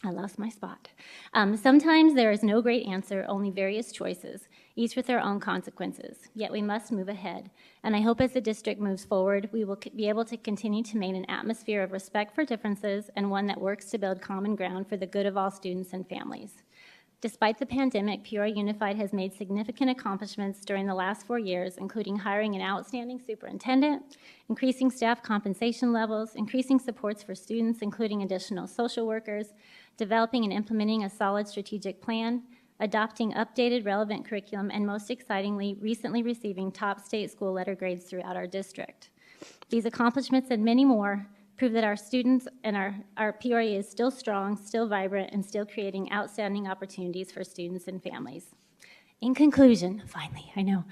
I lost my spot. Sometimes there is no great answer, only various choices, each with their own consequences. Yet we must move ahead. And I hope as the district moves forward, we will be able to continue to maintain an atmosphere of respect for differences and one that works to build common ground for the good of all students and families. Despite the pandemic, Peoria Unified has made significant accomplishments during the last 4 years, including hiring an outstanding superintendent, increasing staff compensation levels, increasing supports for students, including additional social workers, developing and implementing a solid strategic plan, adopting updated relevant curriculum, and most excitingly, recently receiving top state school letter grades throughout our district. These accomplishments and many more prove that our students and our Peoria is still strong, still vibrant, and still creating outstanding opportunities for students and families. In conclusion, finally, I know,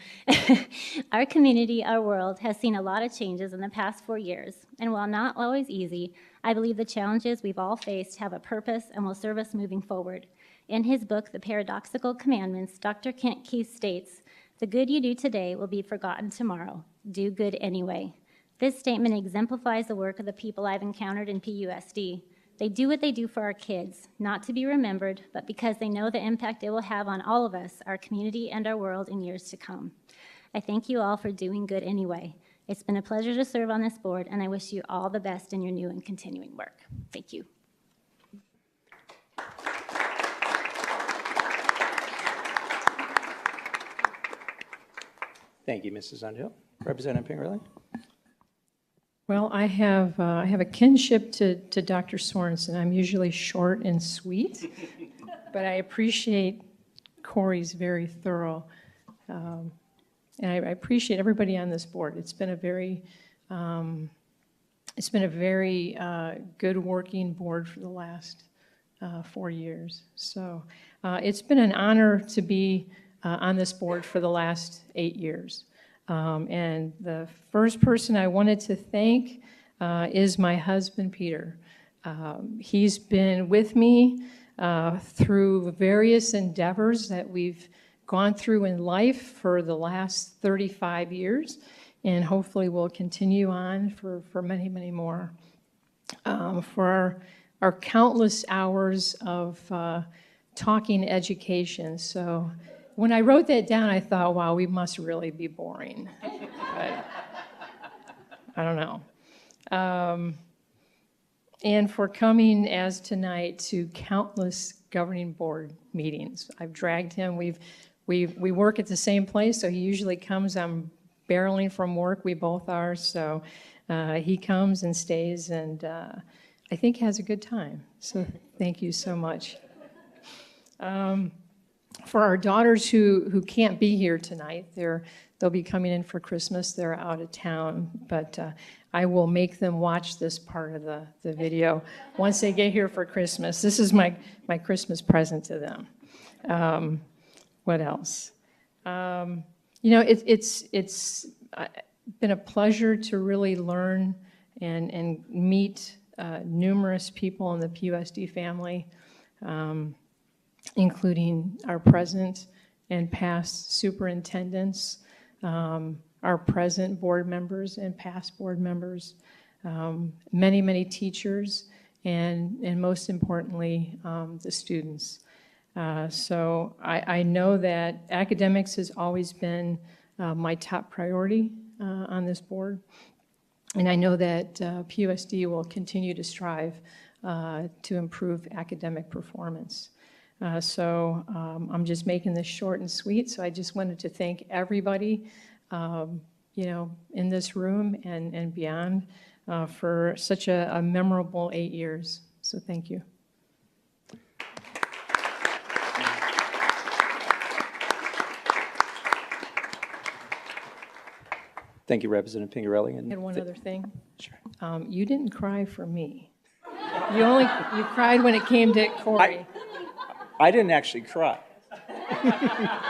our community, our world, has seen a lot of changes in the past 4 years, and while not always easy, I believe the challenges we've all faced have a purpose and will serve us moving forward. In his book, The Paradoxical Commandments, Dr. Kent Keith states, "The good you do today will be forgotten tomorrow. Do good anyway." This statement exemplifies the work of the people I've encountered in PUSD. They do what they do for our kids, not to be remembered, but because they know the impact it will have on all of us, our community, and our world in years to come. I thank you all for doing good anyway. It's been a pleasure to serve on this board, and I wish you all the best in your new and continuing work. Thank you. Thank you, Mrs. Underhill. Representative Pingerelli? Well, I have a kinship to Dr. Sorensen. I'm usually short and sweet, but I appreciate Corey's very thorough, and I appreciate everybody on this board. It's been a very good working board for the last 4 years. So it's been an honor to be on this board for the last 8 years. And the first person I wanted to thank is my husband, Peter. He's been with me through various endeavors that we've gone through in life for the last 35 years, and hopefully will continue on for many, many more. For our countless hours of talking education. So when I wrote that down, I thought, wow, we must really be boring. But I don't know. And for coming as tonight to countless governing board meetings. I've dragged him. We work at the same place, so he usually comes. I'm barreling from work. We both are. So he comes and stays, and I think has a good time. So thank you so much. For our daughters who can't be here tonight, they'll be coming in for Christmas. They're out of town, but I will make them watch this part of the video once they get here for Christmas. This is my Christmas present to them. What else? It's been a pleasure to really learn and meet numerous people in the PUSD family. Including our present and past superintendents, our present board members and past board members, many, many teachers, and most importantly, the students. So I know that academics has always been my top priority on this board, and I know that PUSD will continue to strive to improve academic performance. So I'm just making this short and sweet. So I just wanted to thank everybody, in this room and beyond for such a memorable 8 years. So thank you. Thank you, Representative Pingerelli. I had one other thing. Sure. You didn't cry for me. You cried when it came to Corey. I didn't actually cry.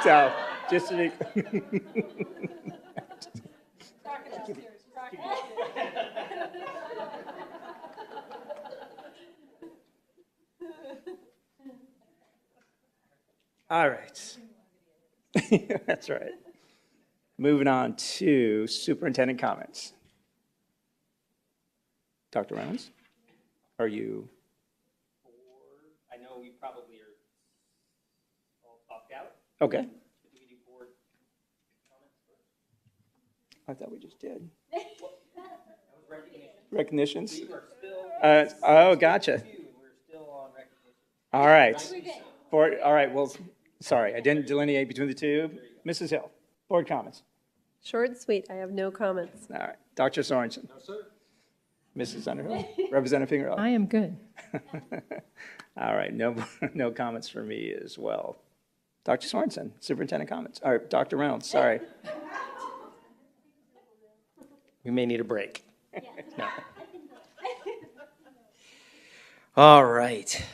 So, just to be... All right. That's right. Moving on to superintendent comments. Dr. Reynolds, are you? I Okay. I thought we just did. Recognitions? Oh, gotcha. All right. All right, well, sorry, I didn't delineate between the two. Mrs. Hill, board comments. Short and sweet, I have no comments. All right, Dr. Sorensen. No, sir. Mrs. Underhill, Representative Pingerelli. I am good. All right, no comments for me as well. Dr. Sorensen, superintendent comments. All right, Dr. Reynolds, sorry. We may need a break. No. All right.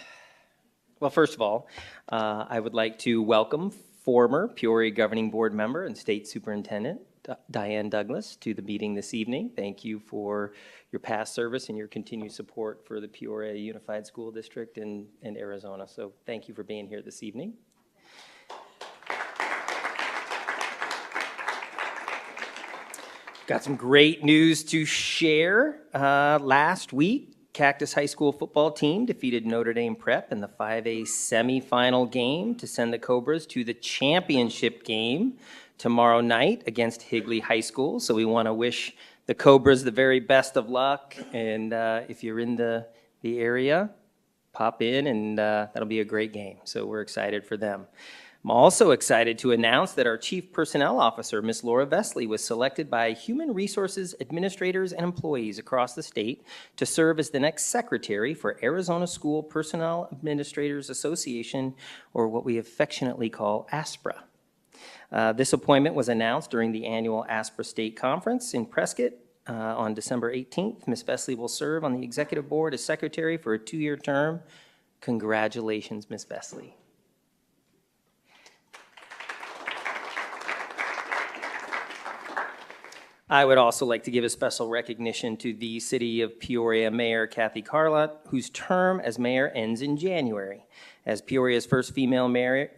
Well, first of all, I would like to welcome former Peoria Governing Board member and State Superintendent Diane Douglas to the meeting this evening. Thank you for your past service and your continued support for the Peoria Unified School District in Arizona. So thank you for being here this evening. Got some great news to share. Last week, Cactus High School football team defeated Notre Dame Prep in the 5A semifinal game to send the Cobras to the championship game tomorrow night against Higley High School. So we want to wish the Cobras the very best of luck. And if you're in the area, pop in, and that'll be a great game. So we're excited for them. I'm also excited to announce that our Chief Personnel Officer, Ms. Laura Vesley, was selected by human resources administrators and employees across the state to serve as the next secretary for Arizona School Personnel Administrators Association, or what we affectionately call ASPRA. This appointment was announced during the annual ASPRA State Conference in Prescott on December 18th. Ms. Vesley will serve on the executive board as secretary for a 2-year term. Congratulations, Ms. Vesley. I would also like to give a special recognition to the City of Peoria Mayor Kathy Carlott, whose term as mayor ends in January. As Peoria's first female mayor,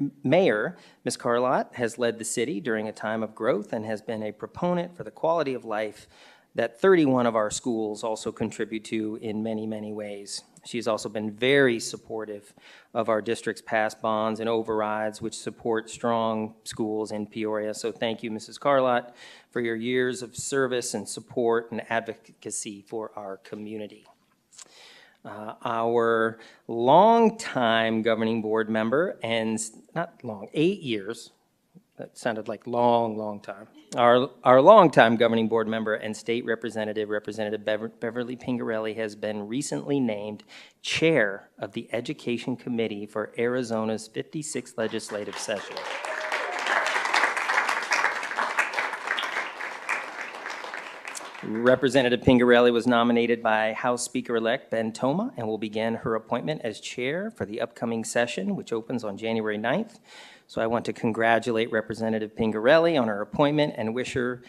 Ms. Carlott has led the city during a time of growth and has been a proponent for the quality of life that 31 of our schools also contribute to in many, many ways. She's also been very supportive of our district's past bonds and overrides, which support strong schools in Peoria. So thank you, Mrs. Carlott, for your years of service and support and advocacy for our community. Our longtime governing board member, and not long, 8 years, that sounded like long time. Our longtime governing board member and state representative, Representative Beverly Pingerelli, has been recently named chair of the Education Committee for Arizona's 56th legislative session. Representative Pingerelli was nominated by House Speaker-elect Ben Toma and will begin her appointment as chair for the upcoming session, which opens on January 9th. So I want to congratulate Representative Pingerelli on her appointment and wish her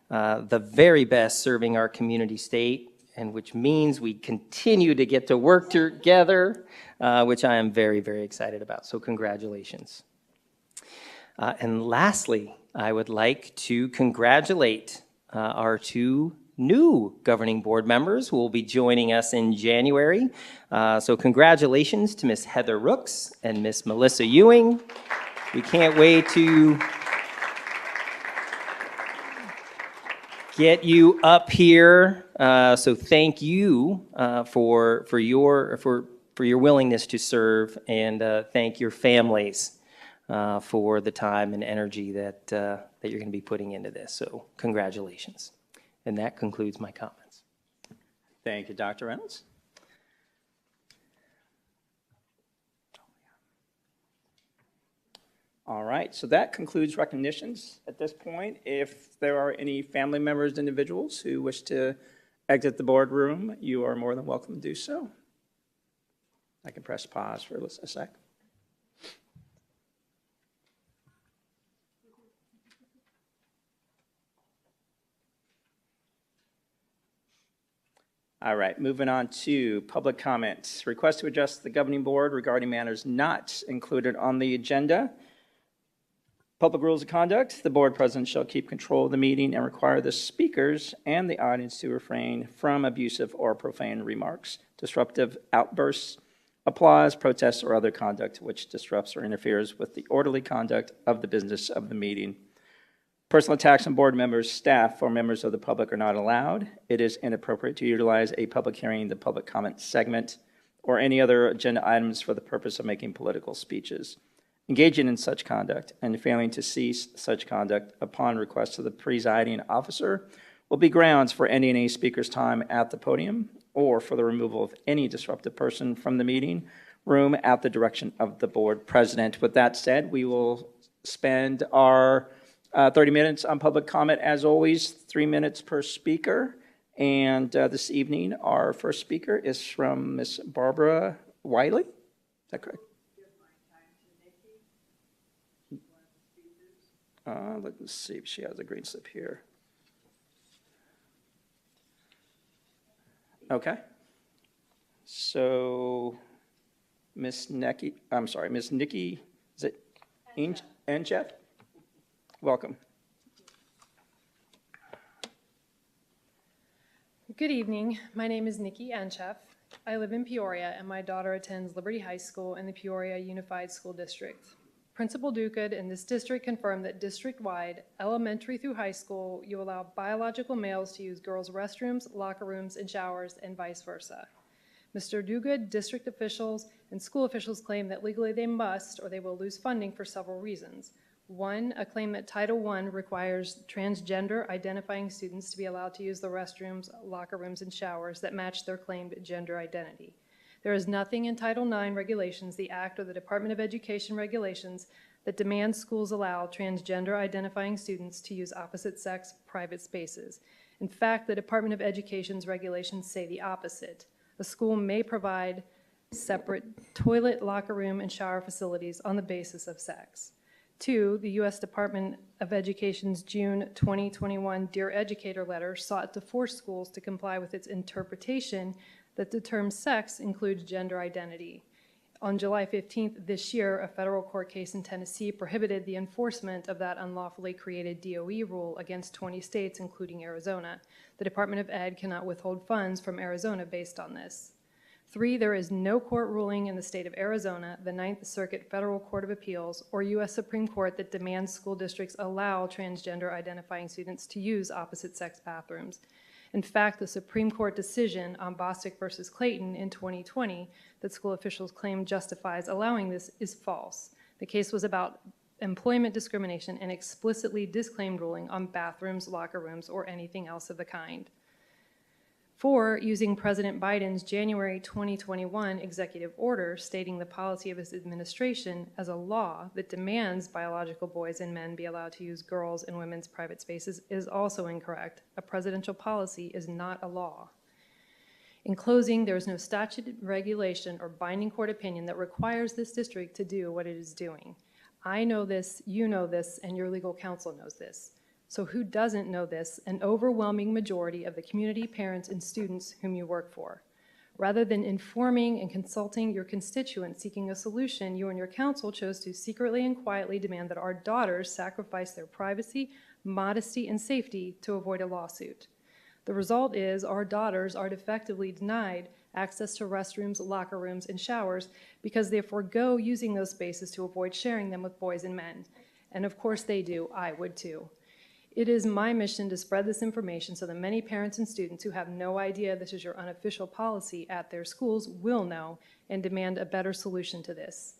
the very best serving our community state, and which means we continue to get to work together, which I am very, very excited about. So congratulations. And lastly, I would like to congratulate our 2 new governing board members who will be joining us in January. So congratulations to Ms. Heather Rooks and Ms. Melissa Ewing. We can't wait to get you up here. So thank you for your willingness to serve, and thank your families for the time and energy that you're going to be putting into this. So congratulations. And that concludes my comments. Thank you, Dr. Reynolds. All right, so that concludes recognitions at this point. If there are any family members, individuals who wish to exit the boardroom, you are more than welcome to do so. I can press pause for a sec. All right, moving on to public comments. Request to address the governing board regarding matters not included on the agenda. Public rules of conduct. The board president shall keep control of the meeting and require the speakers and the audience to refrain from abusive or profane remarks, disruptive outbursts, applause, protests, or other conduct which disrupts or interferes with the orderly conduct of the business of the meeting. Personal attacks on board members, staff, or members of the public are not allowed. It is inappropriate to utilize a public hearing, the public comment segment, or any other agenda items for the purpose of making political speeches. Engaging in such conduct and failing to cease such conduct upon request of the presiding officer will be grounds for ending a speaker's time at the podium or for the removal of any disruptive person from the meeting room at the direction of the board president. With that said, we will spend our 30 minutes on public comment. As always, 3 minutes per speaker. And this evening, our first speaker is from Ms. Barbara Wiley. Is that correct? Let's see if she has a green slip here. Okay. So, Miss Nikki, is it Anchev? Welcome. Good evening. My name is Nikki Anchev. I live in Peoria, and my daughter attends Liberty High School in the Peoria Unified School District. Principal Duguid in this district confirmed that district-wide, elementary through high school, you allow biological males to use girls' restrooms, locker rooms, and showers, and vice versa. Mr. Duguid, district officials, and school officials claim that legally they must, or they will lose funding for several reasons. One, a claim that Title I requires transgender identifying students to be allowed to use the restrooms, locker rooms, and showers that match their claimed gender identity. There is nothing in Title IX regulations, the Act, or the Department of Education regulations that demand schools allow transgender identifying students to use opposite-sex private spaces. In fact, the Department of Education's regulations say the opposite. A school may provide separate toilet, locker room, and shower facilities on the basis of sex. Two, the U.S. Department of Education's June 2021 Dear Educator letter sought to force schools to comply with its interpretation that the term sex includes gender identity. On July 15th this year, a federal court case in Tennessee prohibited the enforcement of that unlawfully created DOE rule against 20 states, including Arizona. The Department of Ed cannot withhold funds from Arizona based on this. Three, there is no court ruling in the state of Arizona, the Ninth Circuit Federal Court of Appeals, or U.S. Supreme Court that demands school districts allow transgender identifying students to use opposite-sex bathrooms. In fact, the Supreme Court decision on Bostic versus Clayton in 2020 that school officials claim justifies allowing this is false. The case was about employment discrimination and explicitly disclaimed ruling on bathrooms, locker rooms, or anything else of the kind. Four, using President Biden's January 2021 executive order stating the policy of his administration as a law that demands biological boys and men be allowed to use girls' and women's private spaces is also incorrect. A presidential policy is not a law. In closing, there is no statute, regulation, or binding court opinion that requires this district to do what it is doing. I know this, you know this, and your legal counsel knows this. So who doesn't know this? An overwhelming majority of the community, parents, and students whom you work for. Rather than informing and consulting your constituents seeking a solution, you and your council chose to secretly and quietly demand that our daughters sacrifice their privacy, modesty, and safety to avoid a lawsuit. The result is our daughters are effectively denied access to restrooms, locker rooms, and showers because they forego using those spaces to avoid sharing them with boys and men. And of course they do. I would too. It is my mission to spread this information so that many parents and students who have no idea this is your unofficial policy at their schools will know and demand a better solution to this.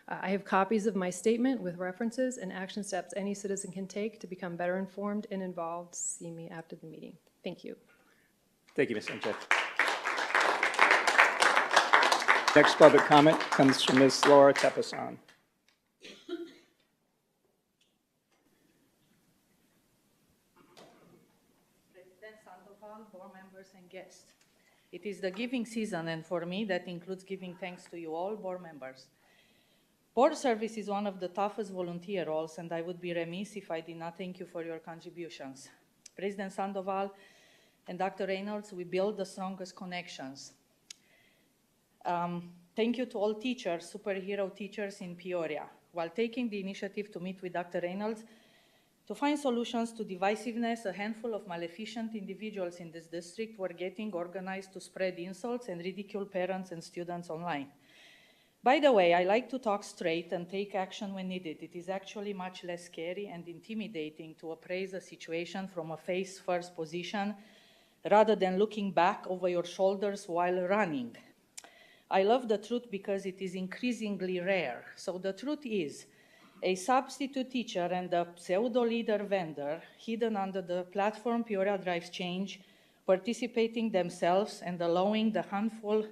I have copies of my statement with references and action steps any citizen can take to become better informed and involved. See me after the meeting. Thank you. Thank you, Ms. Anchev. Next public comment comes from Ms. Laura Tepasan. Board members and guests. It is the giving season, and for me that includes giving thanks to you all, board members. Board service is one of the toughest volunteer roles, and I would be remiss if I did not thank you for your contributions. President Sandoval and Dr. Reynolds, we build the strongest connections. Thank you to all teachers, superhero teachers in Peoria. While taking the initiative to meet with Dr. Reynolds, to find solutions to divisiveness, a handful of maleficent individuals in this district were getting organized to spread insults and ridicule parents and students online. By the way, I like to talk straight and take action when needed. It is actually much less scary and intimidating to appraise a situation from a face-first position rather than looking back over your shoulders while running. I love the truth because it is increasingly rare. So the truth is, a substitute teacher and a pseudo-leader vendor hidden under the platform Peoria Drives Change, participating themselves and allowing the handful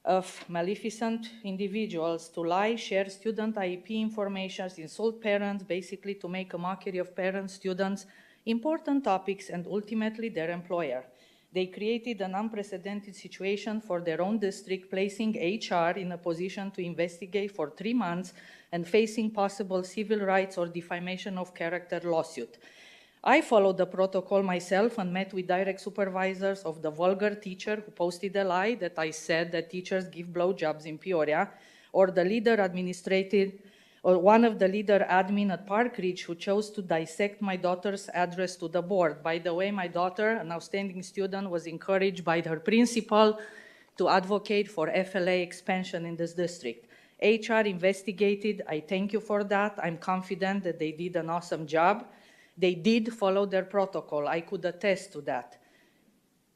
of maleficent individuals to lie, share student IEP information, insult parents, basically to make a mockery of parents, students, important topics, and ultimately their employer. They created an unprecedented situation for their own district, placing HR in a position to investigate for 3 months and facing possible civil rights or defamation of character lawsuit. I followed the protocol myself and met with direct supervisors of the vulgar teacher who posted a lie that I said that teachers give blowjobs in Peoria, or the leader administrated, or one of the leader admin at Park Ridge who chose to dissect my daughter's address to the board. By the way, my daughter, an outstanding student, was encouraged by her principal to advocate for FLA expansion in this district. HR investigated. I thank you for that. I'm confident that they did an awesome job. They did follow their protocol. I could attest to that.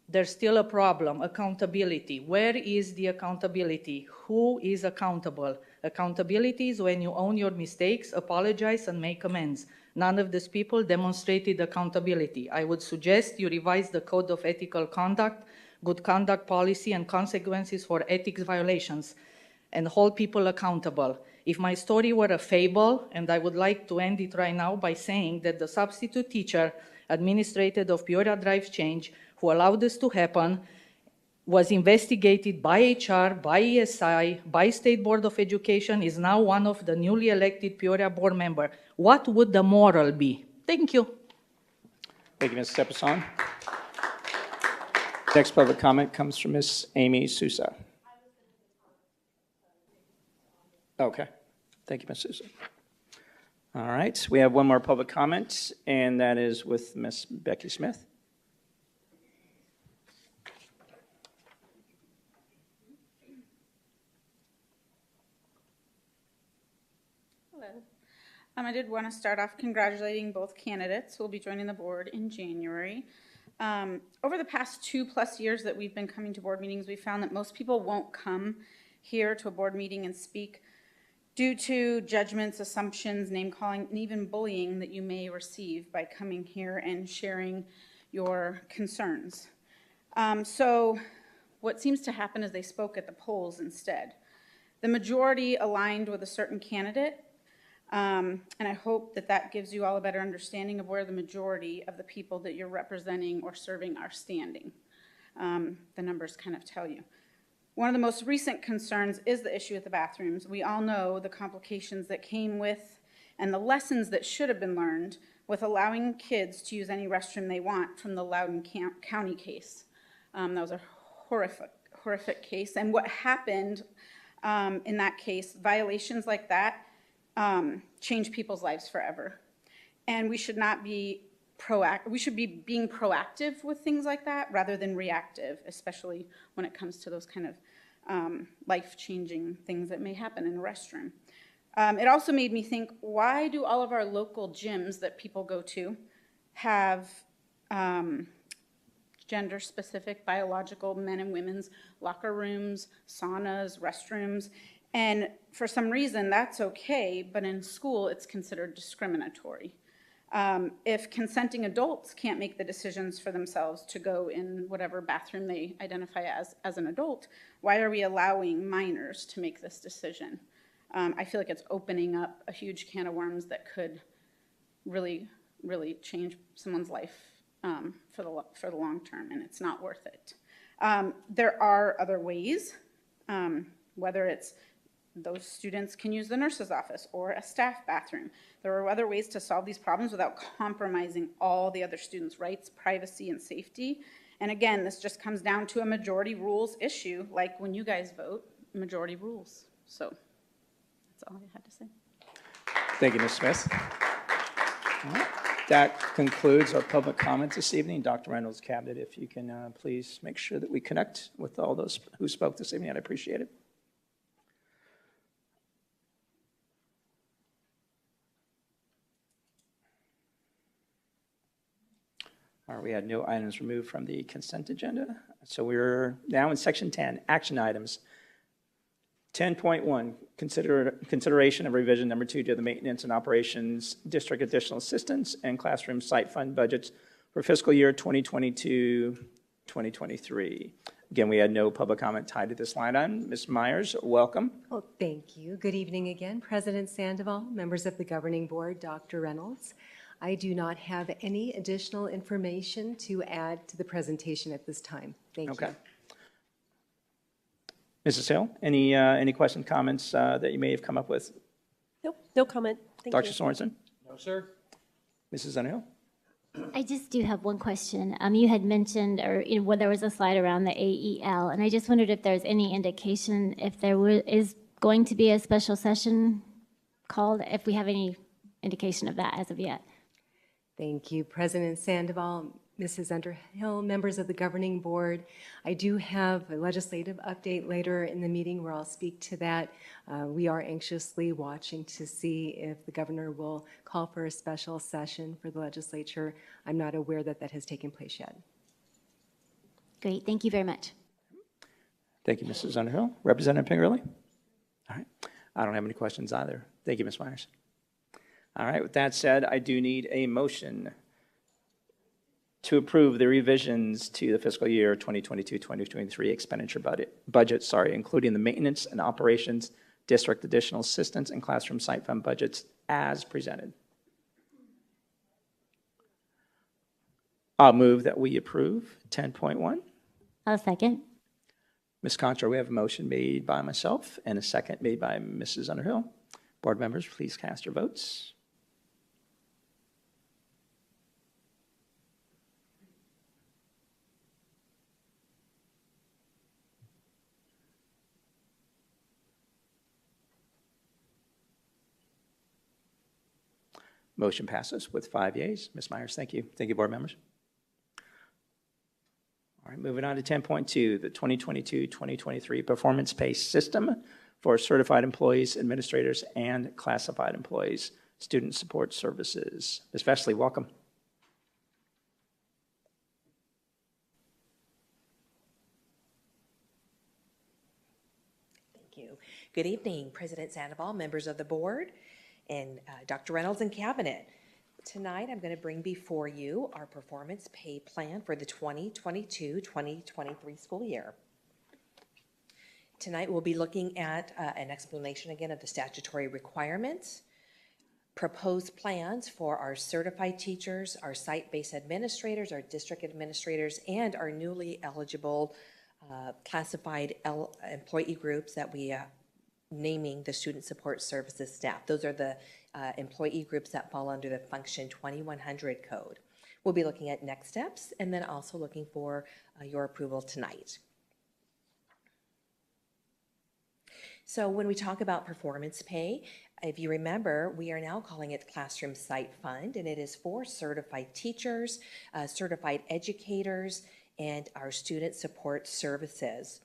There's still a problem, accountability. Where is the accountability? Who is accountable? Accountability is when you own your mistakes, apologize, and make amends. None of these people demonstrated accountability. I would suggest you revise the Code of Ethical Conduct, Good Conduct Policy, and consequences for ethics violations, and hold people accountable. If my story were a fable, and I would like to end it right now by saying that the substitute teacher, administrator of Peoria Drives Change, who allowed this to happen, was investigated by HR, by ESI, by State Board of Education, is now one of the newly elected Peoria board member. What would the moral be? Thank you. Thank you, Ms. Stepasson. Next public comment comes from Ms. Amy Sousa. Okay. Thank you, Ms. Sousa. All right. We have one more public comment, and that is with Ms. Becky Smith. Hello. I did want to start off congratulating both candidates who will be joining the board in January. Over the past 2+ years that we've been coming to board meetings, we found that most people won't come here to a board meeting and speak due to judgments, assumptions, name-calling, and even bullying that you may receive by coming here and sharing your concerns. So what seems to happen is they spoke at the polls instead. The majority aligned with a certain candidate, and I hope that that gives you all a better understanding of where the majority of the people that you're representing or serving are standing. The numbers kind of tell you. One of the most recent concerns is the issue with the bathrooms. We all know the complications that came with and the lessons that should have been learned with allowing kids to use any restroom they want from the Loudoun County case. That was a horrific case. And what happened in that case, violations like that change people's lives forever. And we should not be proactive. We should be being proactive with things like that rather than reactive, especially when it comes to those kind of life-changing things that may happen in a restroom. It also made me think, why do all of our local gyms that people go to have gender-specific, biological, men and women's locker rooms, saunas, restrooms? And for some reason, that's okay, but in school, it's considered discriminatory. If consenting adults can't make the decisions for themselves to go in whatever bathroom they identify as an adult, why are we allowing minors to make this decision? I feel like it's opening up a huge can of worms that could really, really change someone's life for the long term, and it's not worth it. There are other ways, whether it's those students can use the nurse's office or a staff bathroom. There are other ways to solve these problems without compromising all the other students' rights, privacy, and safety. And again, this just comes down to a majority rules issue, like when you guys vote, majority rules. So that's all I had to say. Thank you, Ms. Smith. All right. That concludes our public comments this evening. Dr. Reynolds, Cabinet, if you can please make sure that we connect with all those who spoke this evening, I'd appreciate it. All right, we had no items removed from the consent agenda. So we're now in section 10, action items. 10.1, consideration of revision number 2 to the maintenance and operations district additional assistance and classroom site fund budgets for fiscal year 2022-2023. Again, we had no public comment tied to this line item. Ms. Myers, welcome. Well, thank you. Good evening again, President Sandoval, members of the governing board, Dr. Reynolds. I do not have any additional information to add to the presentation at this time. Thank you. Okay. Mrs. Hill, any questions, comments that you may have come up with? Nope, no comment. Thank Dr. you. Sorensen? No, sir. Mrs. Underhill? I just do have one question. You had mentioned, or well, there was a slide around the AEL, and I just wondered if there's any indication if there is going to be a special session called, if we have any indication of that as of yet. Thank you, President Sandoval, Mrs. Underhill, members of the governing board. I do have a legislative update later in the meeting where I'll speak to that. We are anxiously watching to see if the governor will call for a special session for the legislature. I'm not aware that that has taken place yet. Great, thank you very much. Thank you, Mrs. Underhill. Representative Pingerelli? All right. I don't have any questions either. Thank you, Ms. Myers. All right, with that said, I do need a motion to approve the revisions to the fiscal year 2022-2023 expenditure budget, including the maintenance and operations district additional assistance and classroom site fund budgets as presented. I'll move that we approve 10.1. I'll second. Ms. Contra, we have a motion made by myself and a second made by Mrs. Underhill. Board members, please cast your votes. Motion passes with 5 yeas. Ms. Myers, thank you. Thank you, board members. All right, moving on to 10.2, the 2022-2023 performance pay system for certified employees, administrators, and classified employees, student support services. Ms. Vesely, welcome. Thank you. Good evening, President Sandoval, members of the board, and Dr. Reynolds and Cabinet. Tonight, I'm going to bring before you our performance pay plan for the 2022-2023 school year. Tonight, we'll be looking at an explanation again of the statutory requirements, proposed plans for our certified teachers, our site-based administrators, our district administrators, and our newly eligible classified employee groups that we naming the student support services staff. Those are the employee groups that fall under the function 2100 code. We'll be looking at next steps and then also looking for your approval tonight. So when we talk about performance pay, if you remember, we are now calling it Classroom Site Fund, and it is for certified teachers, certified educators, and our student support services.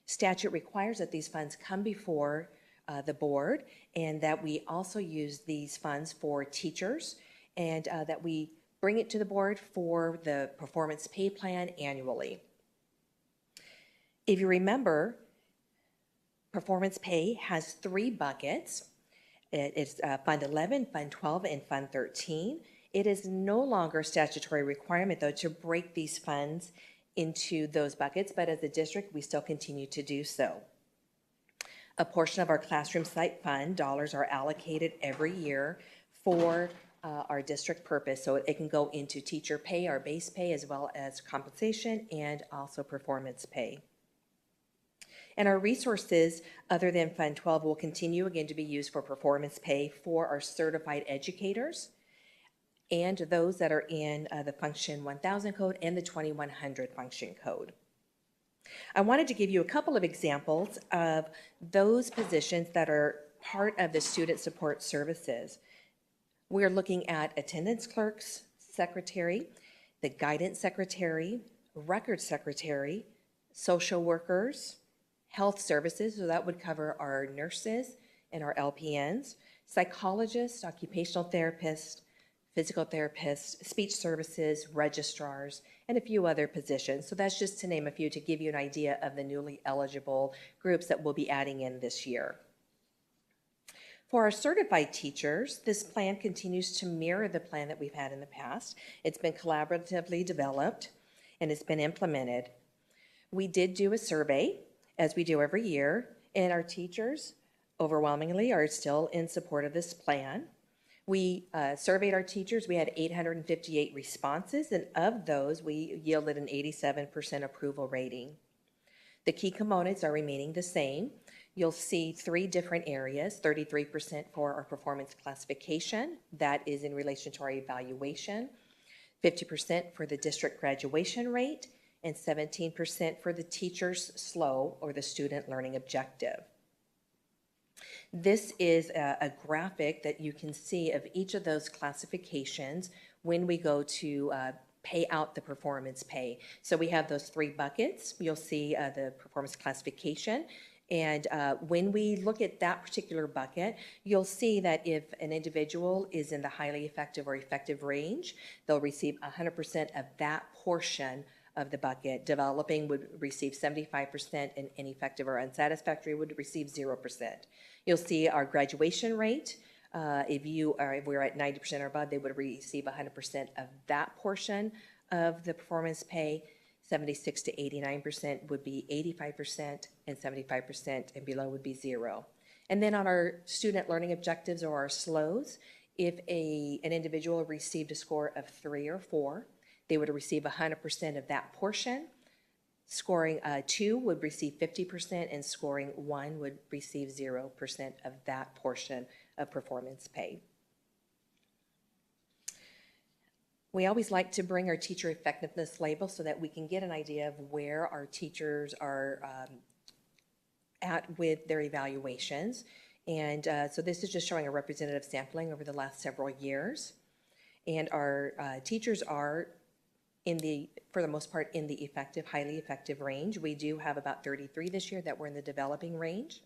Statute requires that these funds come before the board and that we also use these funds for teachers and that we bring it to the board for the performance pay plan annually. If you remember, performance pay has 3 buckets. It's Fund 11, Fund 12, and Fund 13. It is no longer a statutory requirement, though, to break these funds into those buckets, but as a district, we still continue to do so. A portion of our classroom site fund dollars are allocated every year for our district purpose, so it can go into teacher pay, our base pay, as well as compensation and also performance pay. And our resources, other than Fund 12, will continue again to be used for performance pay for our certified educators and those that are in the Function 1000 code and the 2100 function code. I wanted to give you a couple of examples of those positions that are part of the student support services. We're looking at attendance clerks, secretary, the guidance secretary, record secretary, social workers, health services, so that would cover our nurses and our LPNs, psychologists, occupational therapists, physical therapists, speech services, registrars, and a few other positions. So that's just to name a few to give you an idea of the newly eligible groups that we'll be adding in this year. For our certified teachers, this plan continues to mirror the plan that we've had in the past. It's been collaboratively developed and it's been implemented. We did do a survey, as we do every year, and our teachers overwhelmingly are still in support of this plan. We surveyed our teachers. We had 858 responses, and of those, we yielded an 87% approval rating. The key components are remaining the same. You'll see 3 different areas, 33% for our performance classification, that is in relation to our evaluation, 50% for the district graduation rate, and 17% for the teacher's SLO, or the student learning objective. This is a graphic that you can see of each of those classifications when we go to pay out the performance pay. So we have those 3 buckets. You'll see the performance classification. And when we look at that particular bucket, you'll see that if an individual is in the highly effective or effective range, they'll receive 100% of that portion of the bucket. Developing would receive 75%, and ineffective or unsatisfactory would receive 0%. You'll see our graduation rate. If we're at 90% or above, they would receive 100% of that portion of the performance pay. 76 to 89% would be 85%, and 75% and below would be 0. And then on our student learning objectives, or our SLOs, if an individual received a score of 3 or 4, they would receive 100% of that portion. Scoring 2 would receive 50%, and scoring 1 would receive 0% of that portion of performance pay. We always like to bring our teacher effectiveness label so that we can get an idea of where our teachers are at with their evaluations. And so this is just showing a representative sampling over the last several years. And our teachers are for the most part, in the effective, highly effective range. We do have about 33 this year that were in the developing range.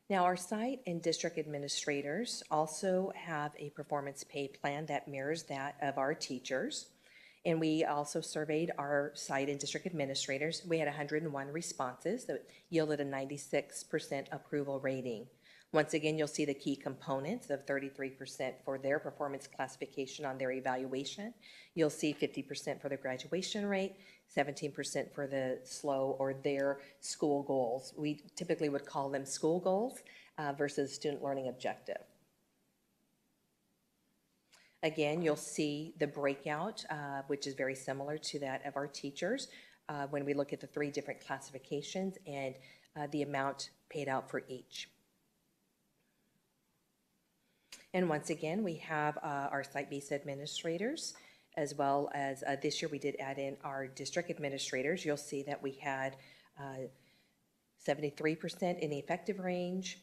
Now, our site and district administrators also have a performance pay plan that mirrors that of our teachers. And we also surveyed our site and district administrators. We had 101 responses that yielded a 96% approval rating. Once again, you'll see the key components of 33% for their performance classification on their evaluation. You'll see 50% for the graduation rate, 17% for the SLO, or their school goals. We typically would call them school goals versus student learning objective. Again, you'll see the breakout, which is very similar to that of our teachers when we look at the 3 different classifications and the amount paid out for each. And once again, we have our site-based administrators, as well as this year we did add in our district administrators. You'll see that we had 73% in the effective range,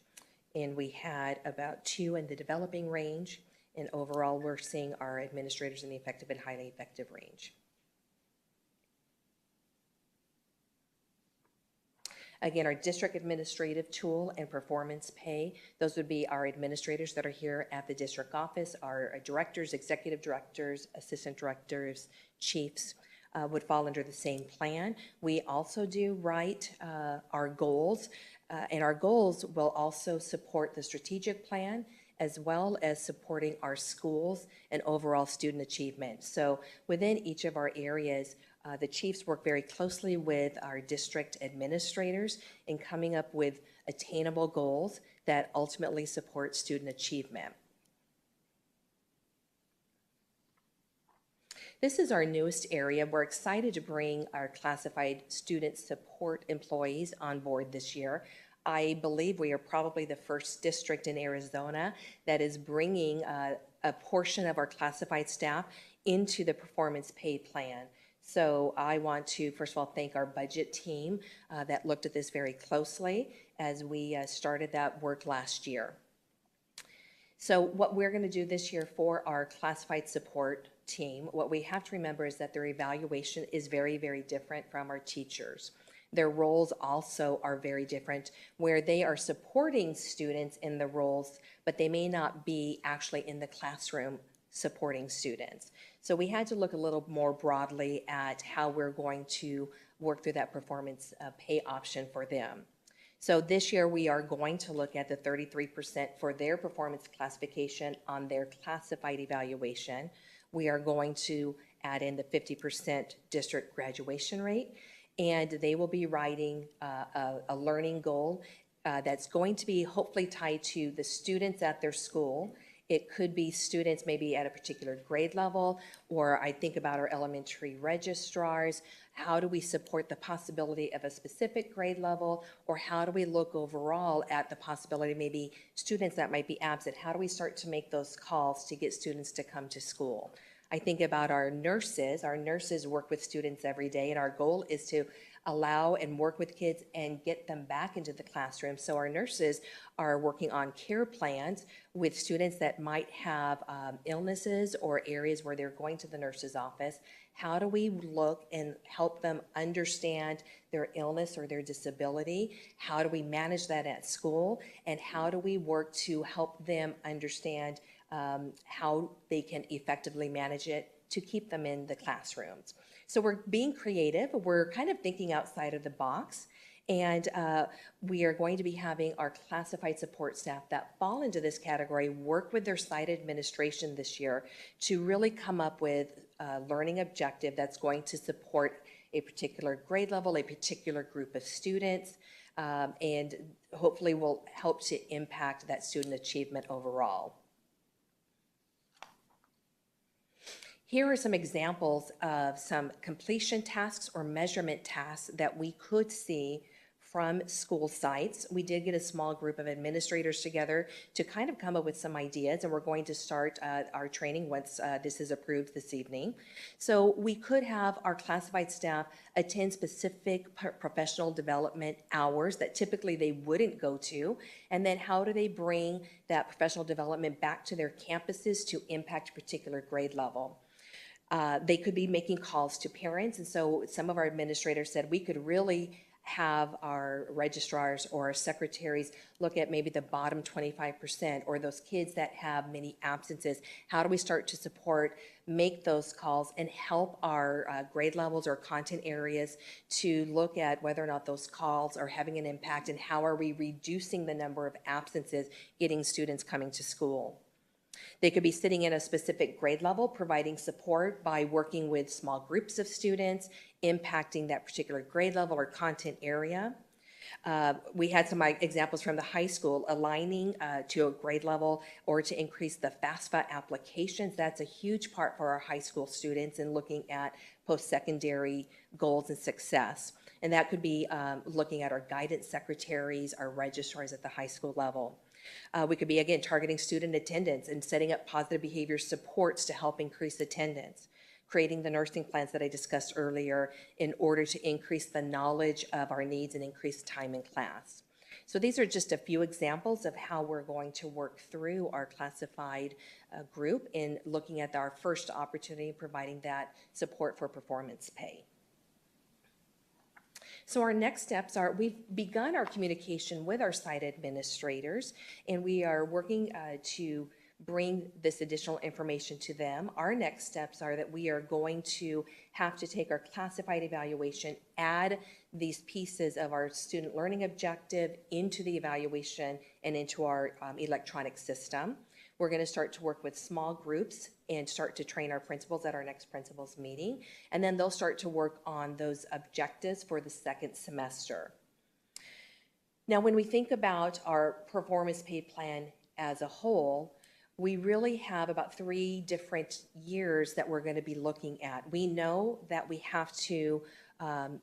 and we had about 2 in the developing range. And overall, we're seeing our administrators in the effective and highly effective range. Again, our district administrative tool and performance pay, those would be our administrators that are here at the district office, our directors, executive directors, assistant directors, chiefs would fall under the same plan. We also do write our goals, and our goals will also support the strategic plan, as well as supporting our schools and overall student achievement. So within each of our areas, the chiefs work very closely with our district administrators in coming up with attainable goals that ultimately support student achievement. This is our newest area. We're excited to bring our classified student support employees on board this year. I believe we are probably the first district in Arizona that is bringing a portion of our classified staff into the performance pay plan. So I want to, first of all, thank our budget team that looked at this very closely as we started that work last year. So what we're going to do this year for our classified support team, what we have to remember is that their evaluation is very, very different from our teachers. Their roles also are very different, where they are supporting students in the roles, but they may not be actually in the classroom supporting students. So we had to look a little more broadly at how we're going to work through that performance pay option for them. So this year we are going to look at the 33% for their performance classification on their classified evaluation. We are going to add in the 50% district graduation rate, and they will be writing a learning goal that's going to be hopefully tied to the students at their school. It could be students maybe at a particular grade level, or I think about our elementary registrars. How do we support the possibility of a specific grade level, or how do we look overall at the possibility maybe students that might be absent? How do we start to make those calls to get students to come to school? I think about our nurses. Our nurses work with students every day, and our goal is to allow and work with kids and get them back into the classroom. So our nurses are working on care plans with students that might have illnesses or areas where they're going to the nurse's office. How do we look and help them understand their illness or their disability? How do we manage that at school? And how do we work to help them understand how they can effectively manage it to keep them in the classrooms? So we're being creative. We're kind of thinking outside of the box. And we are going to be having our classified support staff that fall into this category work with their site administration this year to really come up with a learning objective that's going to support a particular grade level, a particular group of students, and hopefully will help to impact that student achievement overall. Here are some examples of some completion tasks or measurement tasks that we could see from school sites. We did get a small group of administrators together to kind of come up with some ideas, and we're going to start our training once this is approved this evening. So we could have our classified staff attend specific professional development hours that typically they wouldn't go to, and then how do they bring that professional development back to their campuses to impact a particular grade level. They could be making calls to parents, and so some of our administrators said we could really have our registrars or our secretaries look at maybe the bottom 25% or those kids that have many absences. How do we start to support, make those calls, and help our grade levels or content areas to look at whether or not those calls are having an impact, and how are we reducing the number of absences getting students coming to school. They could be sitting in a specific grade level, providing support by working with small groups of students, impacting that particular grade level or content area. We had some examples from the high school, aligning to a grade level or to increase the FAFSA applications. That's a huge part for our high school students in looking at post-secondary goals and success. And that could be looking at our guidance secretaries, our registrars at the high school level. We could be, again, targeting student attendance and setting up positive behavior supports to help increase attendance, creating the nursing plans that I discussed earlier in order to increase the knowledge of our needs and increase time in class. So these are just a few examples of how we're going to work through our classified group in looking at our first opportunity, providing that support for performance pay. So our next steps are, we've begun our communication with our site administrators, and we are working to bring this additional information to them. Our next steps are that we are going to have to take our classified evaluation, add these pieces of our student learning objective into the evaluation and into our electronic system. We're going to start to work with small groups and start to train our principals at our next principals meeting. And then they'll start to work on those objectives for the second semester. Now, when we think about our performance pay plan as a whole, we really have about 3 different years that we're going to be looking at. We know that we have to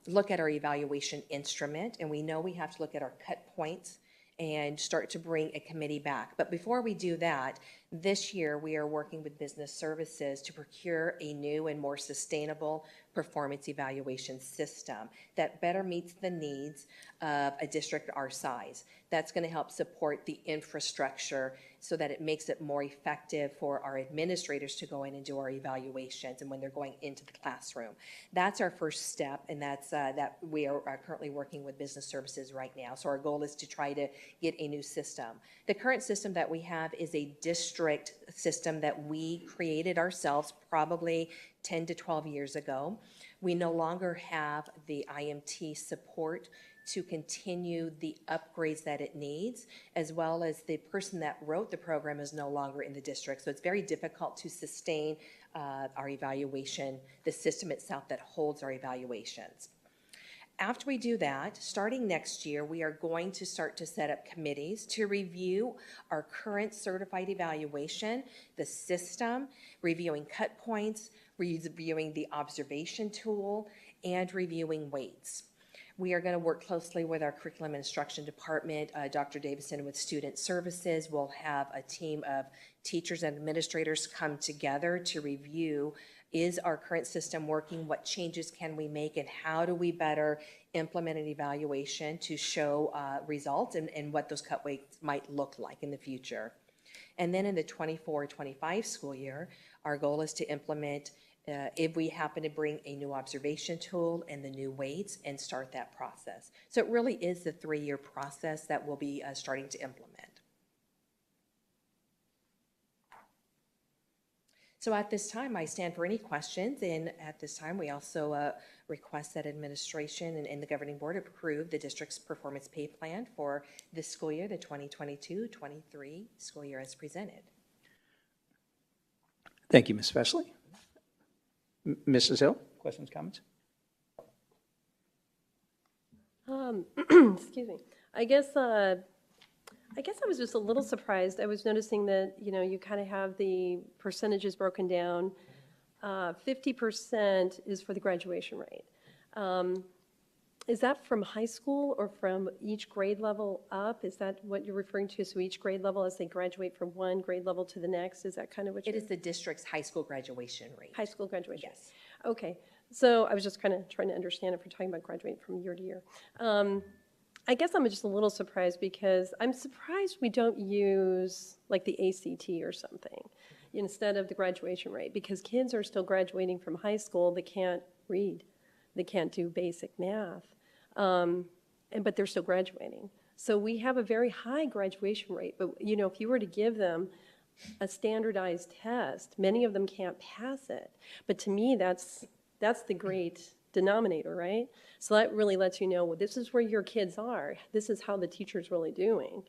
look at our evaluation instrument, and we know we have to look at our cut points and start to bring a committee back. But before we do that, This year, we are working with business services to procure a new and more sustainable performance evaluation system that better meets the needs of a district our size. That's going to help support the infrastructure so that it makes it more effective for our administrators to go in and do our evaluations and when they're going into the classroom. That's our first step, and that's that we are currently working with business services right now. So our goal is to try to get a new system. The current system that we have is a district system that we created ourselves probably 10 to 12 years ago. We no longer have the IMT support to continue the upgrades that it needs, as well as the person that wrote the program is no longer in the district. So it's very difficult to sustain our evaluation, the system itself that holds our evaluations. After we do that, starting next year, we are going to start to set up committees to review our current certified evaluation, the system, reviewing cut points, reviewing the observation tool, and reviewing weights. We are going to work closely with our curriculum and instruction department, Dr. Davison with student services. We'll have a team of teachers and administrators come together to review, is our current system working, what changes can we make, and how do we better implement an evaluation to show results and what those cut weights might look like in the future. And then in the 24-25 school year, our goal is to implement if we happen to bring a new observation tool and the new weights and start that process. So it really is the 3-year process that we'll be starting to implement. So at this time, I stand for any questions, and at this time, we also request that administration and the governing board approve the district's performance pay plan for this school year, the 2022-23 school year as presented. Thank you, Ms. Vesely. Mrs. Hill, questions, comments? Excuse me. I guess I was just a little surprised. I was noticing that, you kind of have the percentages broken down. 50% is for the graduation rate. Is that from high school or from each grade level up? Is that what you're referring to? So each grade level as they graduate from one grade level to the next, is that kind of what It is the district's high school graduation rate. High school graduation? Yes. Okay. So I was just kind of trying to understand if we're talking about graduating from year to year. I guess I'm just a little surprised because I'm surprised we don't use like the ACT or something instead of the graduation rate, because kids are still graduating from high school. They can't read. They can't do basic math. But they're still graduating. So we have a very high graduation rate. But, if you were to give them a standardized test, many of them can't pass it. But to me, that's the great denominator, right? So that really lets you know, well, this is where your kids are. This is how the teacher's really doing.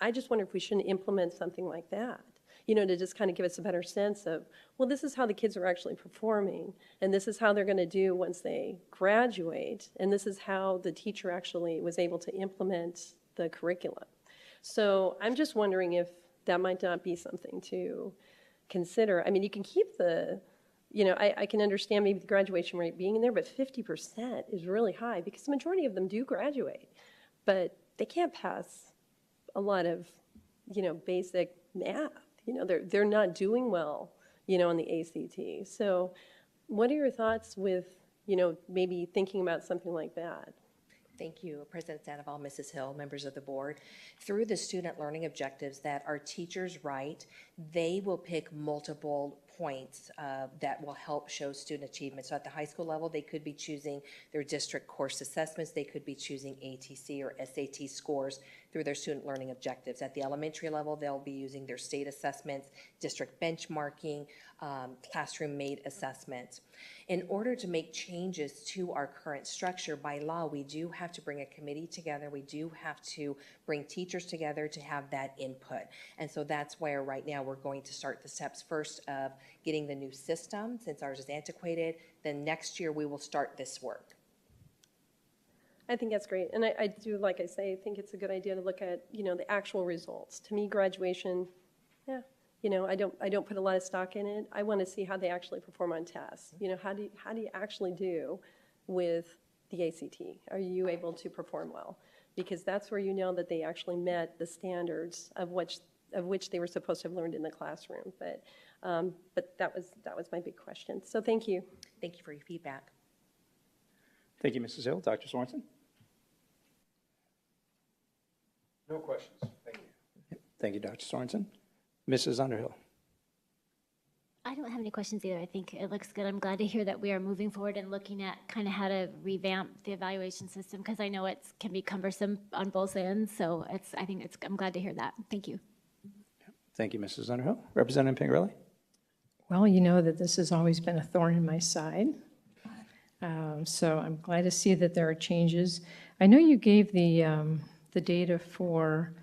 I just wonder if we shouldn't implement something like that, to just kind of give us a better sense of, well, this is how the kids are actually performing, and this is how they're going to do once they graduate, and this is how the teacher actually was able to implement the curriculum. So I'm just wondering if that might not be something to consider. I mean, you can keep the, I can understand maybe the graduation rate being in there, but 50% is really high because the majority of them do graduate, but they can't pass a lot of, basic math. They're not doing well, on the ACT. So what are your thoughts with, maybe thinking about something like that? Thank you, President Sandoval, Mrs. Hill, members of the board. Through the student learning objectives that our teachers write, they will pick multiple points that will help show student achievement. So at the high school level, they could be choosing their district course assessments. They could be choosing ATC or SAT scores through their student learning objectives. At the elementary level, they'll be using their state assessments, district benchmarking, classroom-made assessments. In order to make changes to our current structure, by law, we do have to bring a committee together. We do have to bring teachers together to have that input. And so that's where right now we're going to start the steps first of getting the new system, since ours is antiquated. Then next year we will start this work. I think that's great. And I do, like I say, I think it's a good idea to look at, the actual results. To me, graduation, yeah, I don't put a lot of stock in it. I want to see how they actually perform on tests. How do you actually do with the ACT? Are you able to perform well? Because that's where you know that they actually met the standards of of which they were supposed to have learned in the classroom. But that was my big question. So thank you. Thank you for your feedback. Thank you, Mrs. Hill. Dr. Sorensen? No questions. Thank you. Thank you, Dr. Sorensen. Mrs. Underhill? I don't have any questions either. I think it looks good. I'm glad to hear that we are moving forward and looking at kind of how to revamp the evaluation system, because I know it can be cumbersome on both ends. So I'm glad to hear that. Thank you. Thank you, Mrs. Underhill. Representative Pingerelli? Well, you know that this has always been a thorn in my side. So I'm glad to see that there are changes. I know you gave the data for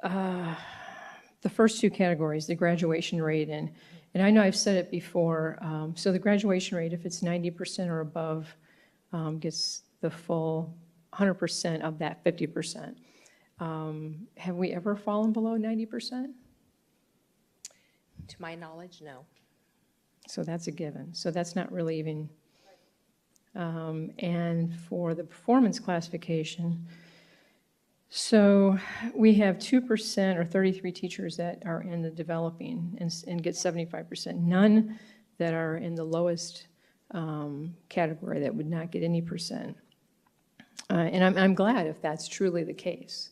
the first two categories, the graduation rate, and I know I've said it before. So the graduation rate, if it's 90% or above, gets the full 100% of that 50%. Have we ever fallen below 90%? To my knowledge, no. So that's a given. So that's not really even. And for the performance classification, so we have 2% or 33 teachers that are in the developing and get 75%. None that are in the lowest category that would not get any percent. And I'm glad if that's truly the case.